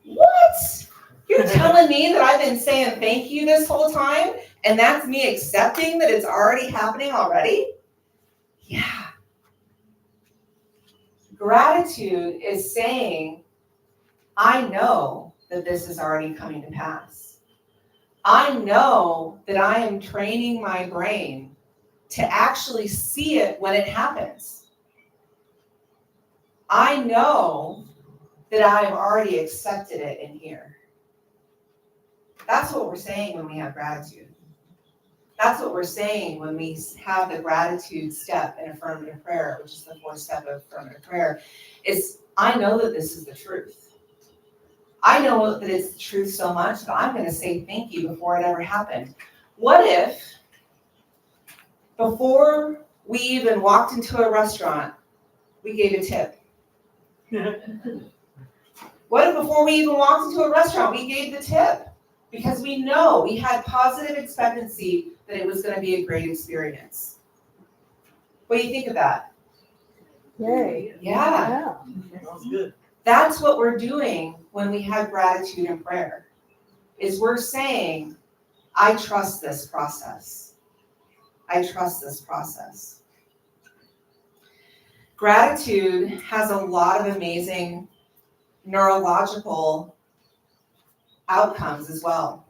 What? You're telling me that I've been saying thank you this whole time, and that's me accepting that it's already happening already? Yeah. Gratitude is saying, I know that this is already coming to pass. I know that I am training my brain to actually see it when it happens. I know that I've already accepted it in here. That's what we're saying when we have gratitude. That's what we're saying when we have the gratitude step in affirmative prayer, which is the fourth step of affirmative prayer, is I know that this is the truth. I know that it's the truth so much that I'm going to say thank you before it ever happened. What if before we even walked into a restaurant, we gave a tip? What if before we even walked into a restaurant, we gave the tip? Because we know we had positive expectancy that it was going to be a great experience. What do you think of that? Yay. Yeah. Sounds good. That's what we're doing when we have gratitude in prayer, is we're saying, I trust this process. I trust this process. Gratitude has a lot of amazing neurological outcomes as well.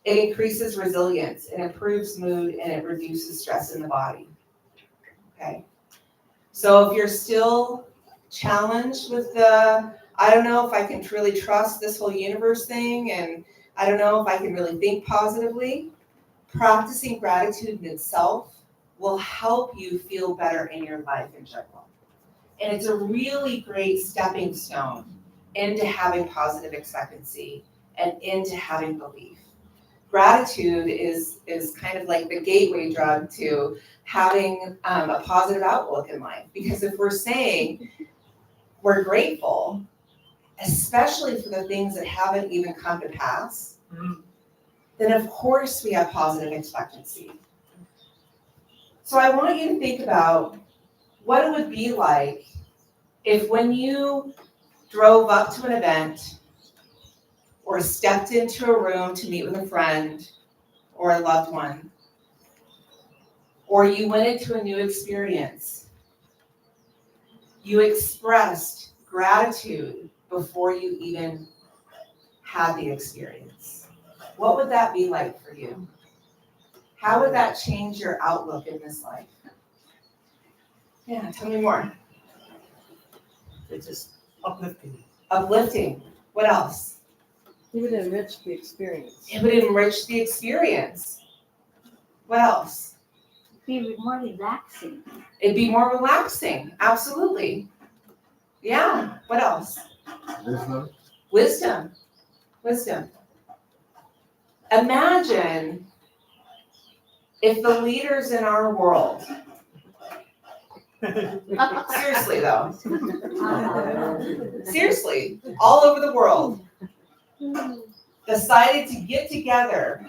It increases resilience, it improves mood, and it reduces stress in the body. Okay. So if you're still challenged with the, I don't know if I can truly trust this whole universe thing, and I don't know if I can really think positively, practicing gratitude in itself will help you feel better in your life in general. And it's a really great stepping stone into having positive expectancy and into having belief. Gratitude is kind of like the gateway drug to having a positive outlook in life. Because if we're saying we're grateful, especially for the things that haven't even come to pass, then of course we have positive expectancy. So I want you to think about what it would be like if when you drove up to an event or stepped into a room to meet with a friend or a loved one, or you went into a new experience, you expressed gratitude before you even had the experience. What would that be like for you? How would that change your outlook in this life? Yeah, tell me more. It's just uplifting. Uplifting. What else? It would enrich the experience. It would enrich the experience. What else? Be more relaxing. It'd be more relaxing. Absolutely. Yeah. What else? Wisdom. Wisdom. Wisdom. Imagine if the leaders in our world, seriously though, seriously, all over the world, decided to get together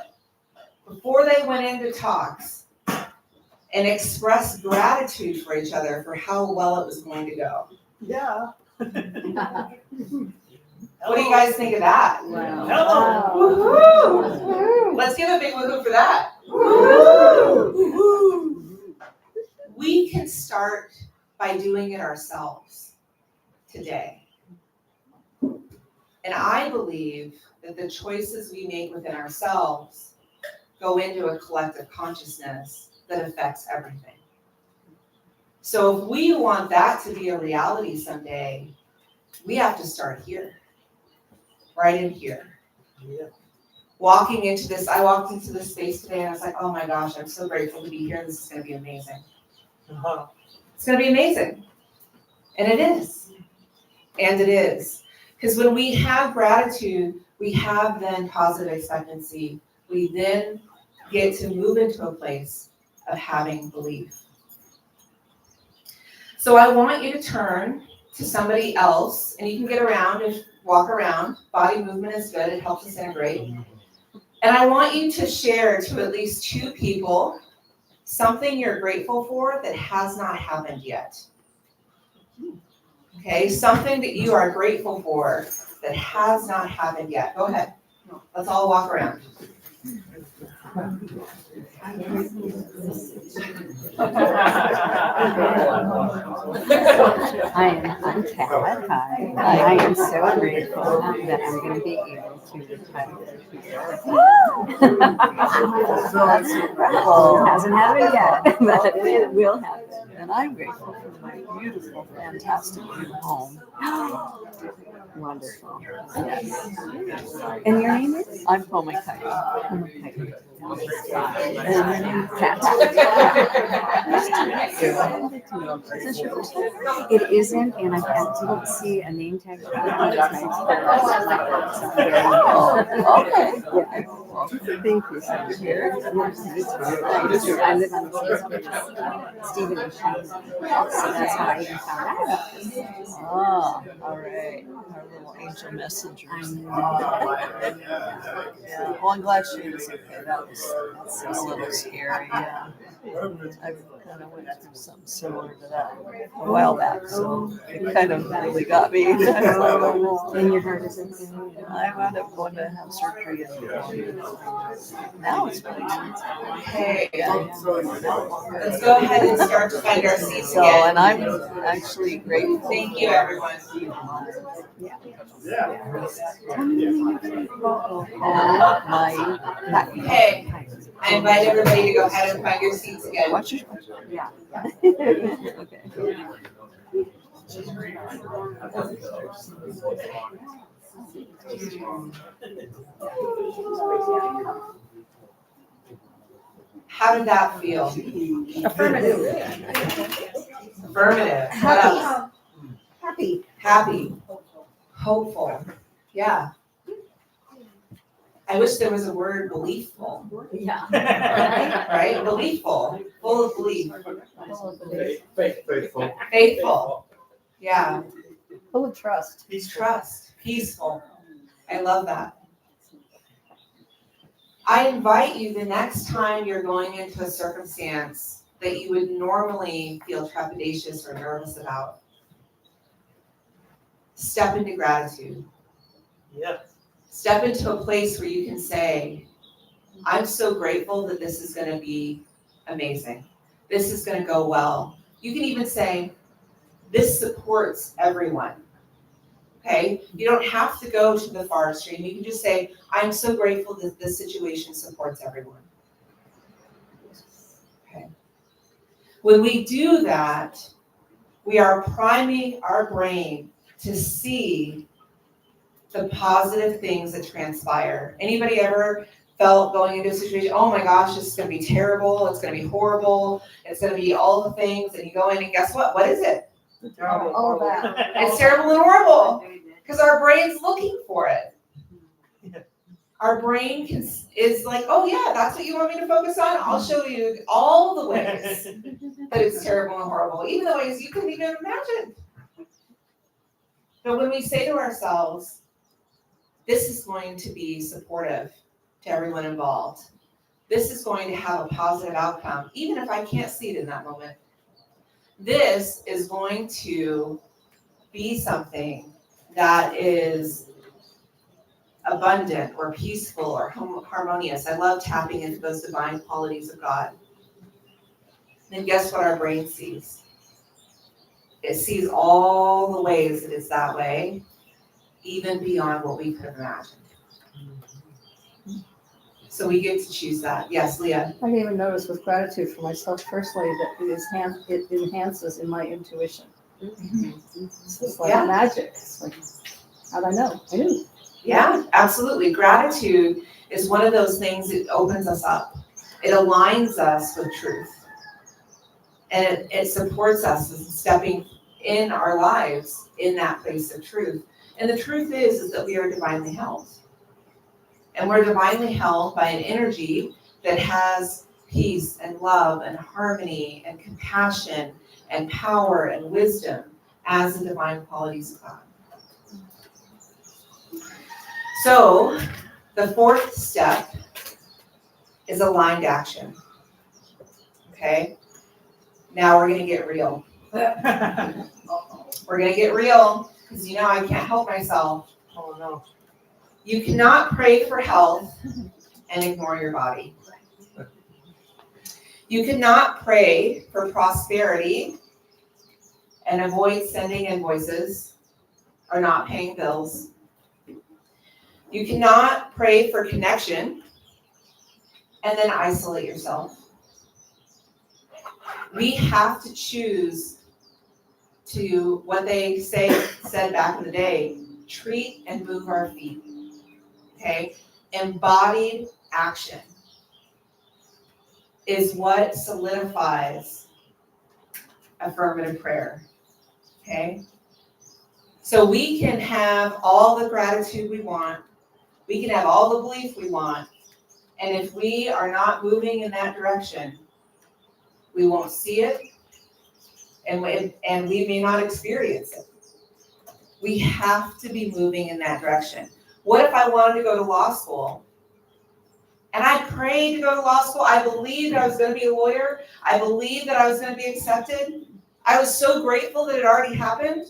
before they went into talks and express gratitude for each other for how well it was going to go. Yeah. What do you guys think of that? Hello. Woohoo! Let's give a big woohoo for that. Woohoo! We can start by doing it ourselves today. And I believe that the choices we make within ourselves go into a collective consciousness that affects everything. So if we want that to be a reality someday, we have to start here, right in here. Yeah. Walking into this, I walked into this space today and I was like, oh my gosh, I'm so grateful to be here. This is going to be amazing. Uh-huh. It's going to be amazing. And it is. And it is. Because when we have gratitude, we have then positive expectancy. We then get to move into a place of having belief. So I want you to turn to somebody else, and you can get around and walk around. Body movement is good. It helps us integrate. And I want you to share to at least 2 people something you're grateful for that has not happened yet. Okay, something that you are grateful for that has not happened yet. Go ahead. Let's all walk around. I'm Kat. Hi. I am so grateful that I'm going to be able to retire here. Well, it hasn't happened yet, but it will happen. And I'm grateful for my beautiful, fantastic new home. Wonderful. Yes. And your name is? I'm Pomakite. Pomakite. And your name is Kat. Is this your first time? It isn't, and I didn't see a name tag. Okay. Yeah. Thank you so much. I live on the same street. Stephen and Shane. So that's how I even found out about this. Ah, all right. Our little angel messenger. Yeah. Well, I'm glad she was okay. That's a little scary. Yeah. I kind of went through something similar to that a while back, so it kind of really got me. And your heart is okay. I wound up going to have surgery and now it's really Okay, yeah. let's go ahead and start to find our seats So, again. and I'm actually grateful. Thank you, everyone. Okay, I invite everybody to go ahead and find your seats again. Watch your Yeah. okay. How did that feel? Affirmative. Affirmative. What else? Happy. Happy. Hopeful. Yeah. I wish there was a word beliefful. Yeah. Right? Beliefful. Full of belief. Faithful. Faithful. Yeah. Full of trust. Trust. Peaceful. I love that. I invite you the next time you're going into a circumstance that you would normally feel trepidatious or nervous about, step into gratitude. Yes. Step into a place where you can say, I'm so grateful that this is going to be amazing. This is going to go well. You can even say, this supports everyone. Okay? You don't have to go to the far extreme. You can just say, I'm so grateful that this situation supports everyone. Okay. When we do that, we are priming our brain to see the positive things that transpire. Anybody ever felt going into a situation, oh my gosh, this is going to be terrible, it's going to be horrible, it's going to be all the things, and you go in and guess what? What is it? All of that. It's terrible and horrible because our brain's looking for it. Our brain is like, oh yeah, that's what you want me to focus on? I'll show you all the ways that it's terrible and horrible, even the ways you couldn't even imagine. But when we say to ourselves, this is going to be supportive to everyone involved. This is going to have a positive outcome, even if I can't see it in that moment. This is going to be something that is abundant or peaceful or harmonious. I love tapping into those divine qualities of God. And guess what our brain sees? It sees all the ways that it's that way, even beyond what we could have imagined. So we get to choose that. Yes, Leah. I even noticed with gratitude for myself personally that it enhances in my intuition. It's just like magic. It's like, how'd I know? I knew. Yeah, absolutely. Gratitude is one of those things that opens us up. It aligns us with truth. And it supports us in stepping in our lives in that place of truth. And the truth is that we are divinely held. And we're divinely held by an energy that has peace and love and harmony and compassion and power and wisdom as the divine qualities of God. So the fourth step is aligned action. Okay? Now we're going to get real. We're going to get real because you know I can't help myself. Oh no. You cannot pray for health and ignore your body. You cannot pray for prosperity and avoid sending invoices or not paying bills. You cannot pray for connection and then isolate yourself. We have to choose to, what they said back in the day, treat and move our feet. Okay? Embodied action is what solidifies affirmative prayer. Okay? So we can have all the gratitude we want, we can have all the belief we want, and if we are not moving in that direction, we won't see it, and we may not experience it. We have to be moving in that direction. What if I wanted to go to law school? And I prayed to go to law school. I believed I was going to be a lawyer. I believed that I was going to be accepted. I was so grateful that it already happened.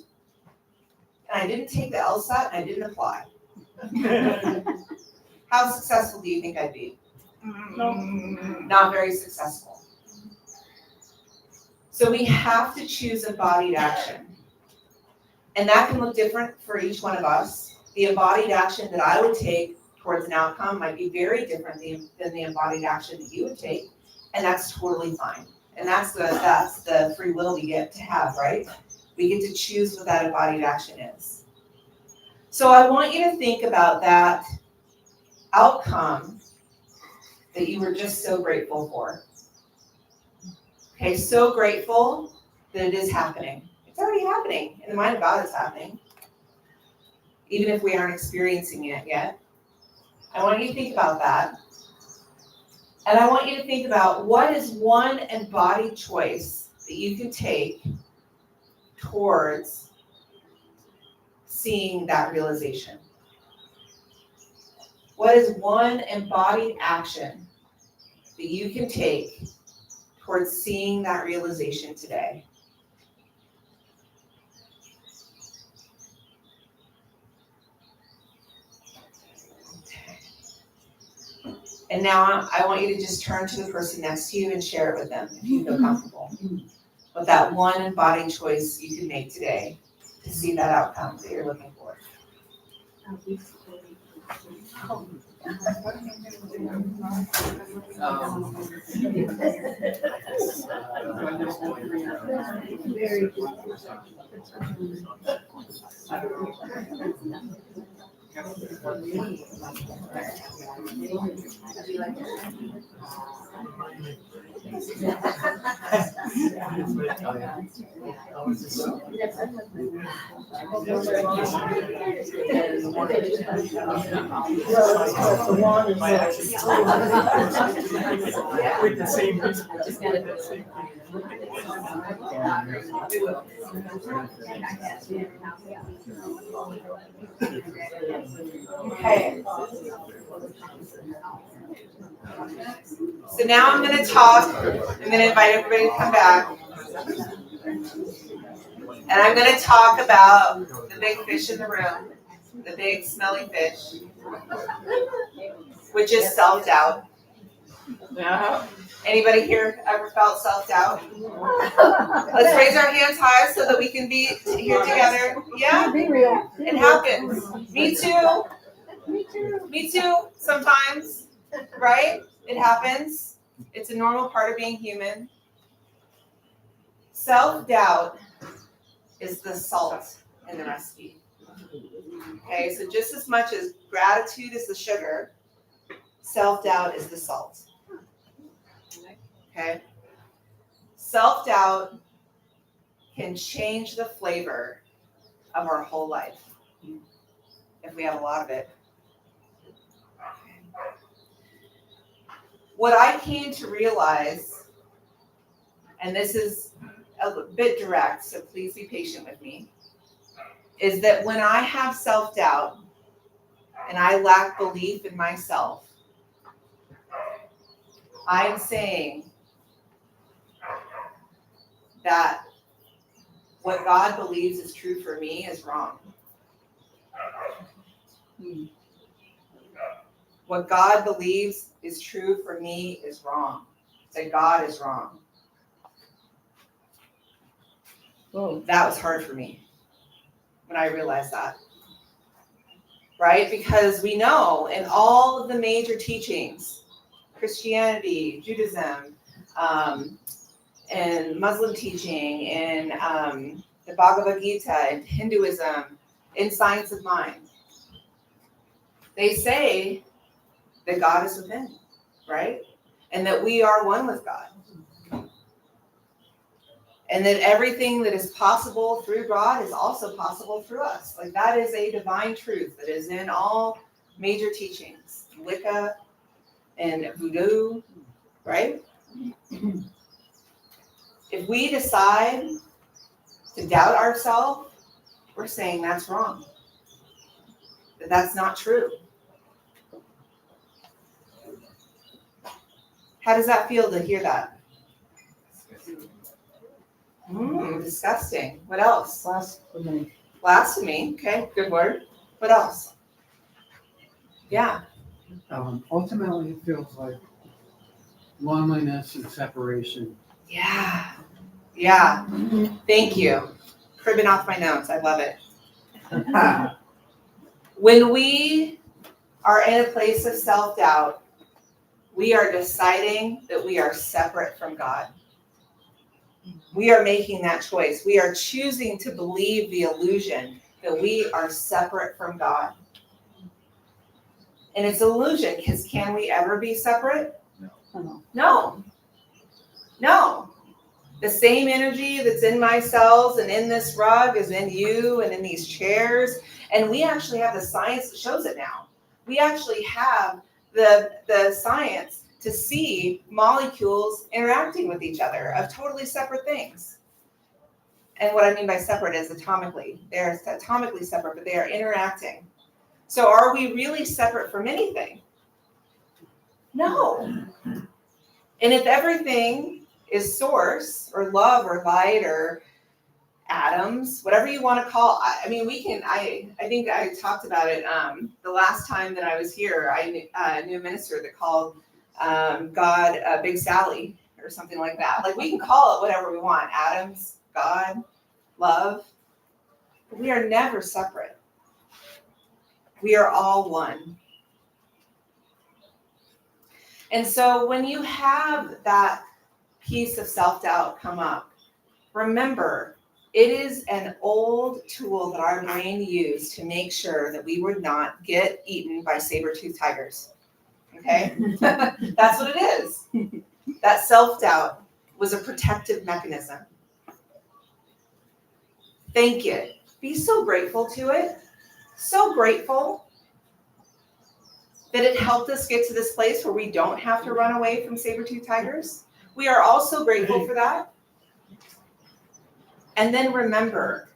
And I didn't take the LSAT and I didn't apply. How successful do you think I'd be? No. Not very successful. So we have to choose embodied action. And that can look different for each one of us. The embodied action that I would take towards an outcome might be very different than the embodied action that you would take. And that's totally fine. And that's the free will we get to have, right? We get to choose what that embodied action is. So I want you to think about that outcome that you were just so grateful for. Okay, so grateful that it is happening. It's already happening. In the mind of God, it's happening. Even if we aren't experiencing it yet. I want you to think about that. And I want you to think about what is one embodied choice that you can take towards seeing that realization. What is one embodied action that you can take towards seeing that realization today? And now I want you to just turn to the person next to you and share it with them if you feel comfortable. But that one embodied choice you can make today to see that outcome that you're looking for. With the same Okay. So now I'm going to talk. I'm going to invite everybody to come back. And I'm going to talk about the big fish in the room, the big smelly fish, which is self-doubt. Anybody here ever felt self-doubt? Let's raise our hands high so that we can be here together. Yeah? Be real. It happens. Me too. Me too, sometimes, right? It happens. It's a normal part of being human. Self-doubt is the salt in the recipe. Okay, so just as much as gratitude is the sugar, self-doubt is the salt. Okay? Self-doubt can change the flavor of our whole life if we have a lot of it. What I came to realize, and this is a bit direct, so please be patient with me, is that when I have self-doubt and I lack belief in myself, I am saying that what God believes is true for me is wrong. What God believes is true for me is wrong. Say God is wrong. Whoa. That was hard for me when I realized that. Right? Because we know in all of the major teachings, Christianity, Judaism, and Muslim teaching, in the Bhagavad Gita, in Hinduism, in science of mind, they say that God is within, right? And that we are one with God. And that everything that is possible through God is also possible through us. Like that is a divine truth that is in all major teachings, Wicca and Voodoo, right? If we decide to doubt ourselves, we're saying that's wrong. That that's not true. How does that feel to hear that? Disgusting. What else? Blasphemy. Blasphemy. Okay, good word. What else? Yeah. Ultimately, it feels like loneliness and separation. Yeah. Yeah. Thank you. Cribbing off my notes. I love it. When we are in a place of self-doubt, we are deciding that we are separate from God. We are making that choice. We are choosing to believe the illusion that we are separate from God. And it's an illusion, because can we ever be separate? No. No. The same energy that's in my cells and in this rug is in you and in these chairs. And we actually have the science that shows it now. We actually have the science to see molecules interacting with each other of totally separate things. And what I mean by separate is atomically. They're atomically separate, but they are interacting. So are we really separate from anything? No. And if everything is source or love or light or atoms, whatever you want to call, I mean, we can, I think I talked about it the last time that I was here. I knew a minister that called God Big Sally or something like that. Like, we can call it whatever we want, atoms, God, love, but we are never separate. We are all one. And so when you have that piece of self-doubt come up, remember, it is an old tool that our brain used to make sure that we would not get eaten by saber-toothed tigers. Okay? That's what it is. That self-doubt was a protective mechanism. Thank it. Be so grateful to it. So grateful that it helped us get to this place where we don't have to run away from saber-toothed tigers. We are also grateful for that. And then remember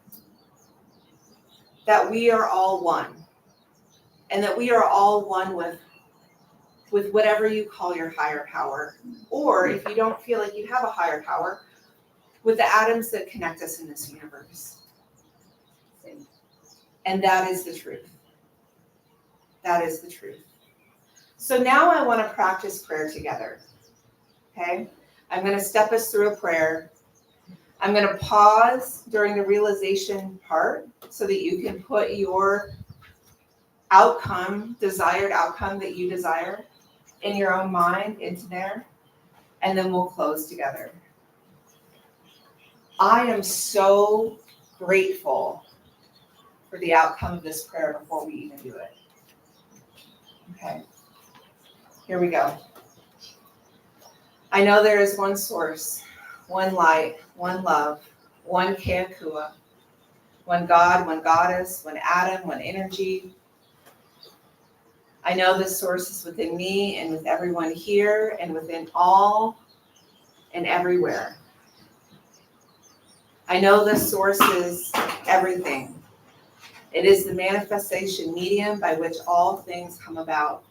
that we are all one. And that we are all one with whatever you call your higher power. Or if you don't feel like you have a higher power, with the atoms that connect us in this universe. And that is the truth. That is the truth. So now I want to practice prayer together. Okay? I'm going to step us through a prayer. I'm going to pause during the realization part so that you can put your outcome, desired outcome that you desire in your own mind into there. And then we'll close together. I am so grateful for the outcome of this prayer before we even do it. Okay, here we go. I know there is one source, one light, one love, one Keakua, one God, one goddess, one atom, one energy. I know this source is within me and with everyone here and within all and everywhere. I know this source is everything. It is the manifestation medium by which all things come about.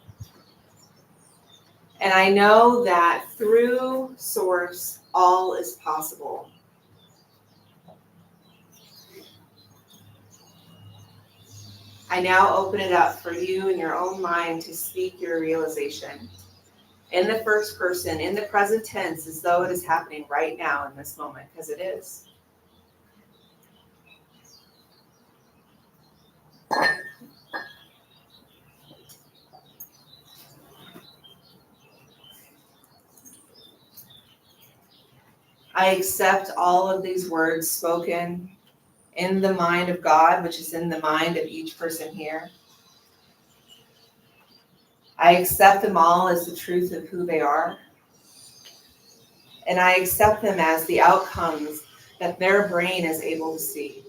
And I know that through source, all is possible. I now open it up for you in your own mind to speak your realization in the first person, in the present tense, as though it is happening right now in this moment, because it is. I accept all of these words spoken in the mind of God, which is in the mind of each person here. I accept them all as the truth of who they are. And I accept them as the outcomes that their brain is able to see.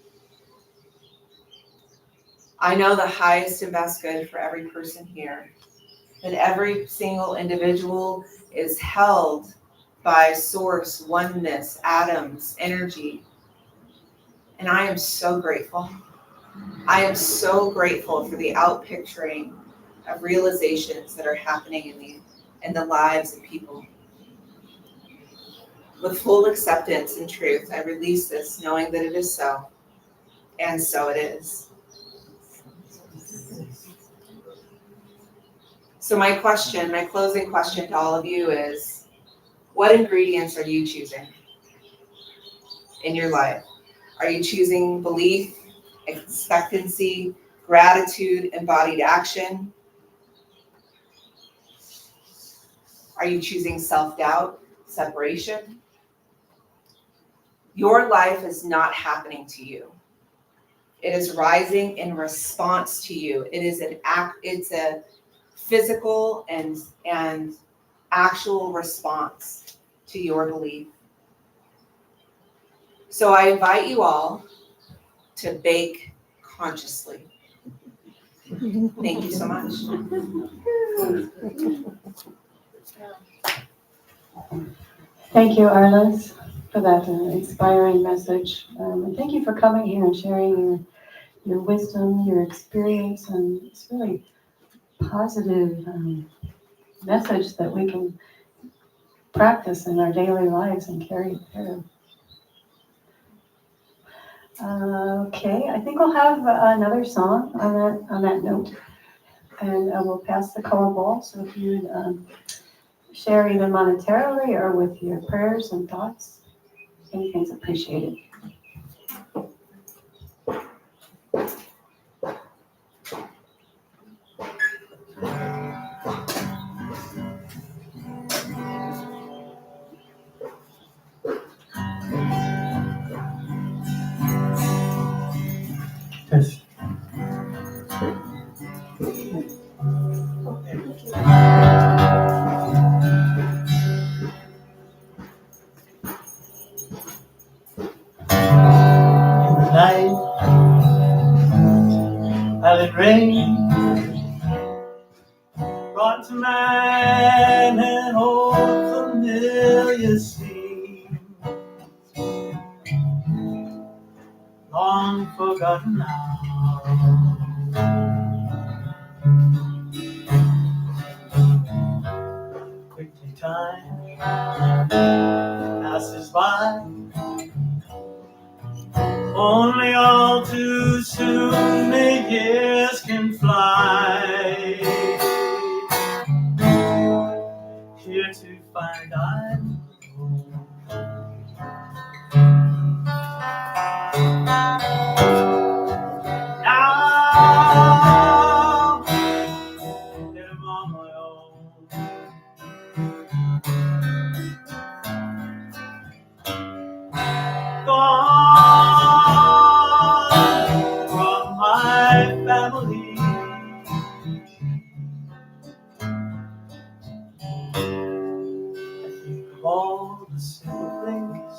I know the highest and best good for every person here, that every single individual is held by source, oneness, atoms, energy. And I am so grateful. I am so grateful for the outpicturing of realizations that are happening in the lives of people. With full acceptance and truth, I release this, knowing that it is so, and so it is. So my closing question to all of you is, what ingredients are you choosing in your life? Are you choosing belief, expectancy, gratitude, embodied action? Are you choosing self-doubt, separation? Your life is not happening to you. It is rising in response to you. It is it's a physical and actual response to your belief. So I invite you all to bake consciously. Thank you so much. Thank you, Arliss, for that inspiring message. And thank you for coming here and sharing your wisdom, your experience, and it's really positive message that we can practice in our daily lives and carry through. Okay, I think we'll have another song on that note, and we'll pass the color ball. So if you'd share either monetarily or with your prayers and thoughts, anything's appreciated. Yes. Night, while it rained, brought to mind an old familiar scene, long forgotten now. Quickly time passes by, only all too soon the years can fly. Here to find I'm alone. Now that I'm on my own, gone from my family. I think of all the simple things,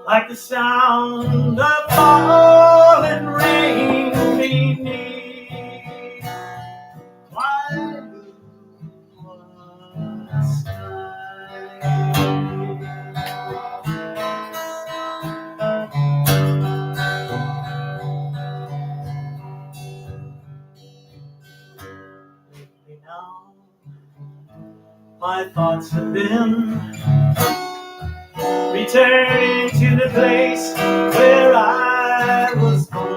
like the sound of falling rain beneath my blue sky. Lately now, my thoughts have been returning to the place where I was born.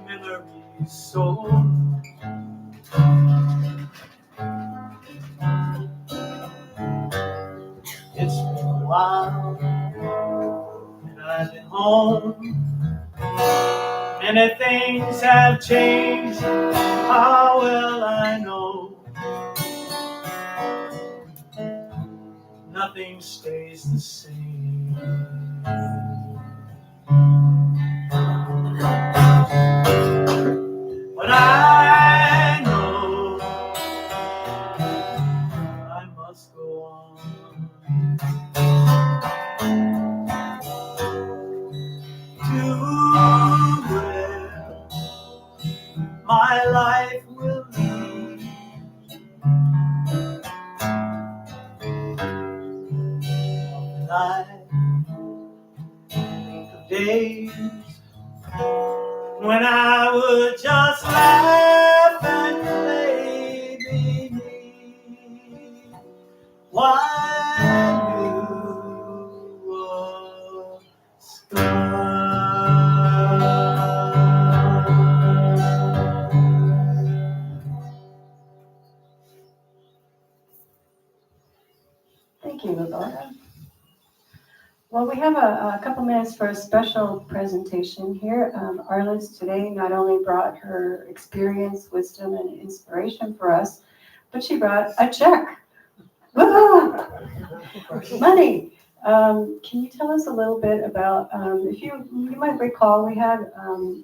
Memories so home. Many things have changed, how well I know. Nothing stays the same. But I know I must go on. To where my life will lead. I think of days when I would just laugh and play beneath white blue sky. Thank you, Laura. Well, we have a couple minutes for a special presentation here. Arliss today not only brought her experience, wisdom, and inspiration for us, but she brought a check. Woo! Money. Can you tell us a little bit about, if you might recall, we had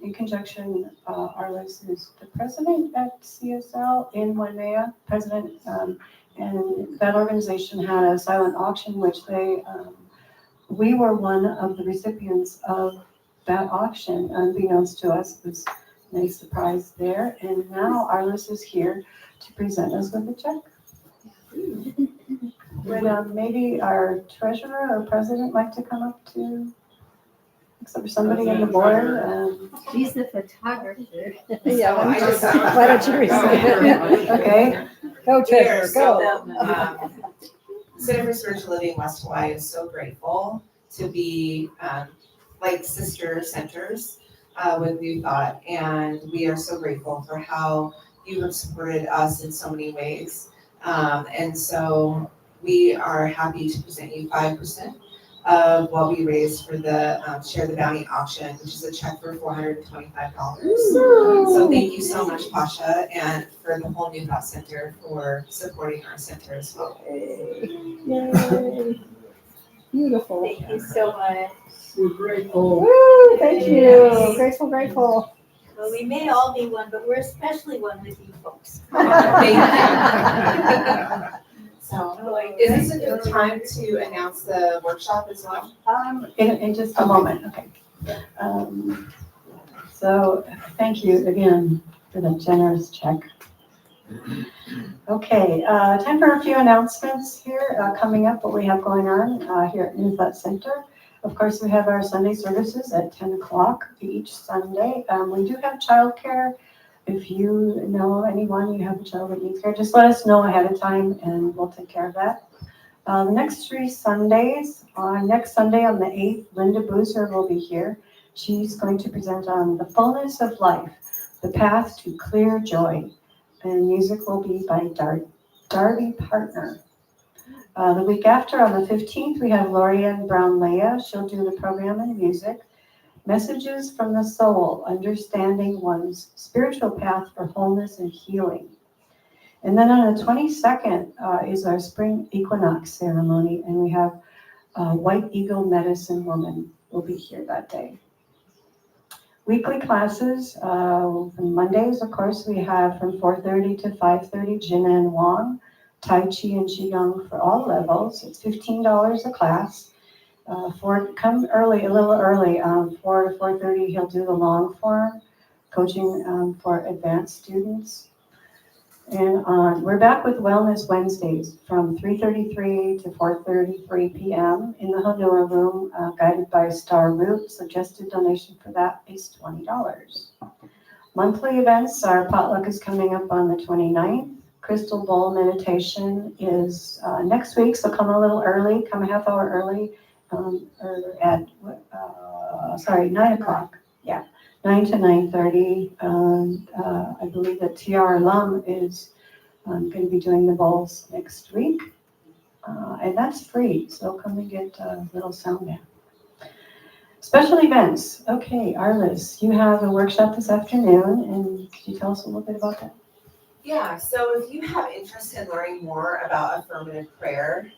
in conjunction, Arliss is the president at CSL in Waimea, president, and that organization had a silent auction, which they, we were one of the recipients of that auction, unbeknownst to us. It was a nice surprise there. And now Arliss is here to present us with a check. Would maybe our treasurer or president like to come up to, except for somebody in the board? She's the photographer. Yeah, why don't you receive it? Okay. Go, We are treasurer, go. Center for Spiritual Living West Hawaii is so grateful to be like sister centers with New Thought, and we are so grateful for how you have supported us in so many ways. And so we are happy to present you 5% of what we raised for the Share the Bounty auction, which is a check for $425. So thank you so much, Pasha, and for the whole New Thought Center for supporting our center as well. Yay. Beautiful. Thank you so much. We're grateful. Woo, thank you. Yes. Grateful, grateful. Well, we may all be one, but we're especially one with you folks. Thank you. So, is this a good time to announce the workshop as well? In just a moment, okay. So thank you again for the generous check. Okay, time for a few announcements here coming up, what we have going on here at New Thought Center. Of course, we have our Sunday services at 10 o'clock each Sunday. We do have childcare. If you know anyone, you have a child that needs care, just let us know ahead of time and we'll take care of that. The next 3 Sundays, next Sunday on the 8th, Linda Boozer will be here. She's going to present on the fullness of life, the path to clear joy. And music will be by Darby Partner. The week after, on the 15th, we have Lorianne Brown-Leah. She'll do the program and music. Messages from the Soul, Understanding One's Spiritual Path for Wholeness and Healing. And then on the 22nd is our Spring Equinox ceremony, and we have White Eagle Medicine Woman will be here that day. Weekly classes, from Mondays, of course, we have from 4:30 to 5:30, Jin and Wang, Tai Chi and Qigong for all levels. It's $15 a class. Come early, a little early, 4 to 4:30, he'll do the long form, coaching for advanced students. And we're back with Wellness Wednesdays from 3:33 to 4:33 p.m. in the Honua room, guided by Star Root. Suggested donation for that is $20. Monthly events, our potluck is coming up on the 29th. Crystal Bowl meditation is next week, so come a little early, come a half hour early, or at 9 o'clock. Yeah. 9 to 9:30. I believe that TR Lum is going to be doing the bowls next week. And that's free, so come and get a little sound bath. Special events. Okay, Arliss, you have a workshop this afternoon, and could you tell us a little bit about that? Yeah, so if you have interest in learning more about affirmative prayer,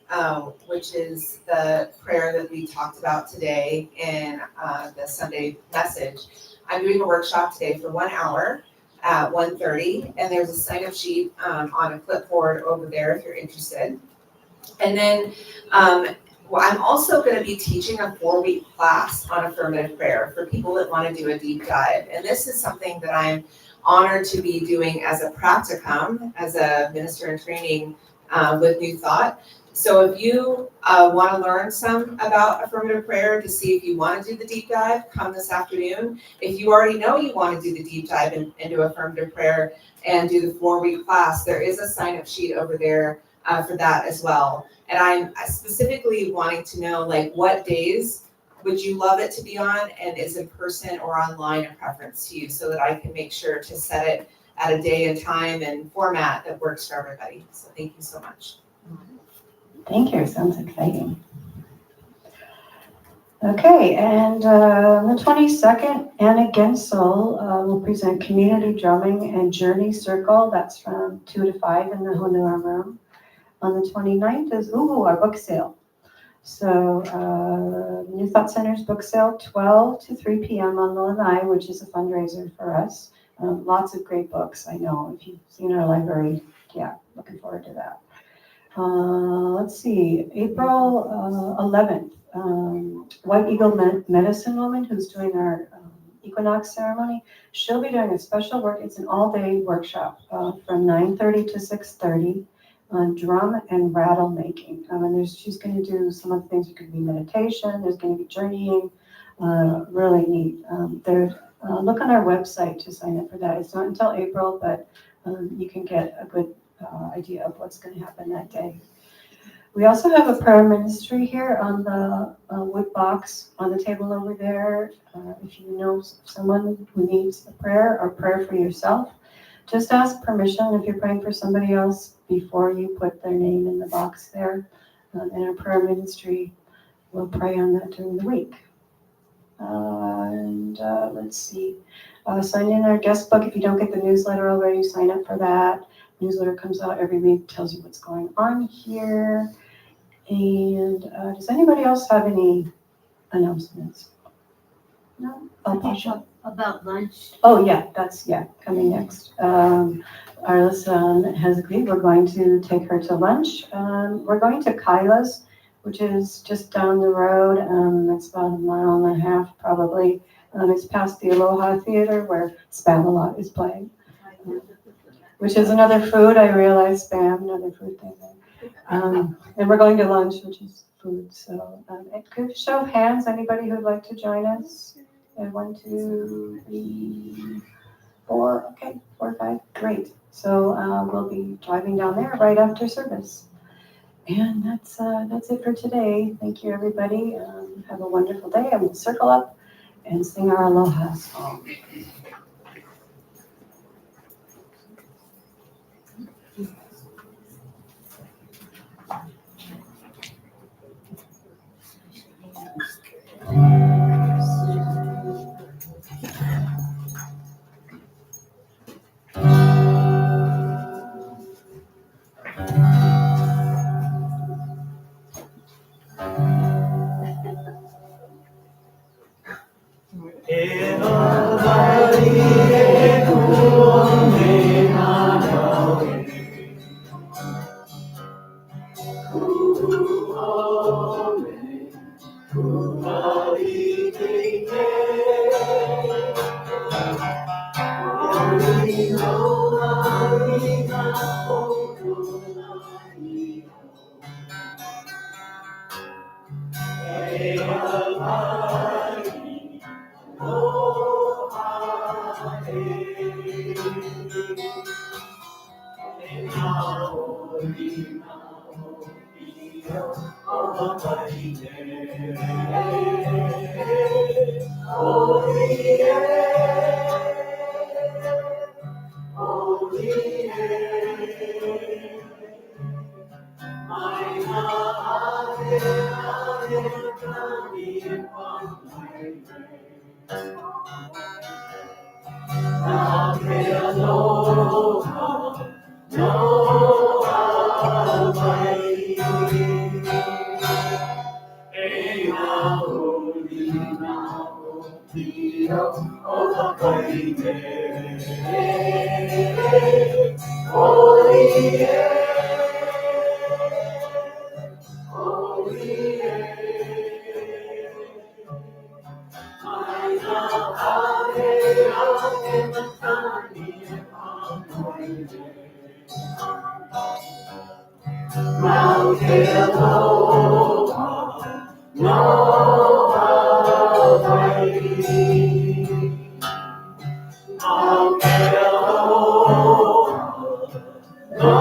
which is the prayer that we talked about today in the Sunday message, I'm doing a workshop today for 1 hour at 1:30, and there's a sign-up sheet on a clipboard over there if you're interested. And then well, I'm also going to be teaching a 4-week class on affirmative prayer for people that want to do a deep dive. And this is something that I'm honored to be doing as a practicum, as a minister in training with New Thought. So if you want to learn some about affirmative prayer to see if you want to do the deep dive, come this afternoon. If you already know you want to do the deep dive into affirmative prayer and do the 4-week class, there is a sign-up sheet over there for that as well. And I'm specifically wanting to know, like, what days would you love it to be on, and is in person or online a preference to you, so that I can make sure to set it at a day and time and format that works for everybody. So thank you so much. Thank you. Sounds exciting. Okay, and on the 22nd, Anna Gensel will present Community Drumming and Journey Circle. That's from 2 to 5 in the Honua room. On the 29th is our book sale. So New Thought Center's book sale, 12 to 3 p.m. on the Lanai, which is a fundraiser for us. Lots of great books, I know. If you've seen our library, yeah, looking forward to that. Let's see, April 11th, White Eagle Medicine Woman, who's doing our equinox ceremony, she'll be doing a special work. It's an all-day workshop from 9:30 to 6:30 on drum and rattle making. And she's going to do some of the things. It could be meditation. There's going to be journeying. Really neat. Look on our website to sign up for that. It's not until April, but you can get a good idea of what's going to happen that day. We also have a prayer ministry here on the wood box on the table over there. If you know someone who needs a prayer or prayer for yourself, just ask permission if you're praying for somebody else before you put their name in the box there. In our prayer ministry, we'll pray on that during the week. Let's see. Sign in our guest book. If you don't get the newsletter already, sign up for that. Newsletter comes out every week, tells you what's going on here. And does anybody else have any announcements? No? About lunch. Oh, yeah, that's coming next. Arliss has agreed we're going to take her to lunch. We're going to Kyla's, which is just down the road. It's about 1.5 miles probably. It's past the Aloha Theater where Spamalot is playing, which is another food. I realize Spam, another food thing. And we're going to lunch, which is food. So it could show of hands, anybody who'd like to join us. 1, 2, 3, 4. Okay, 4, 5. Great. So we'll be driving down there right after service. And that's it for today. Thank you, everybody. Have a wonderful day. And we'll circle up and sing our Aloha song. Now can no Almighty, now holy, of the mighty name, holy, holy, I now have in the sunny Mount Hill, no Almighty, Mount Hill, no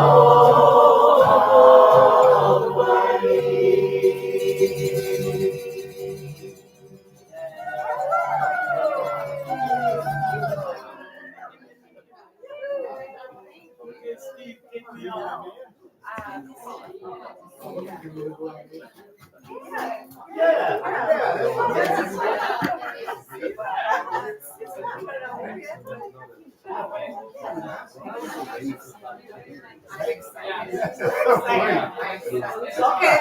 Okay.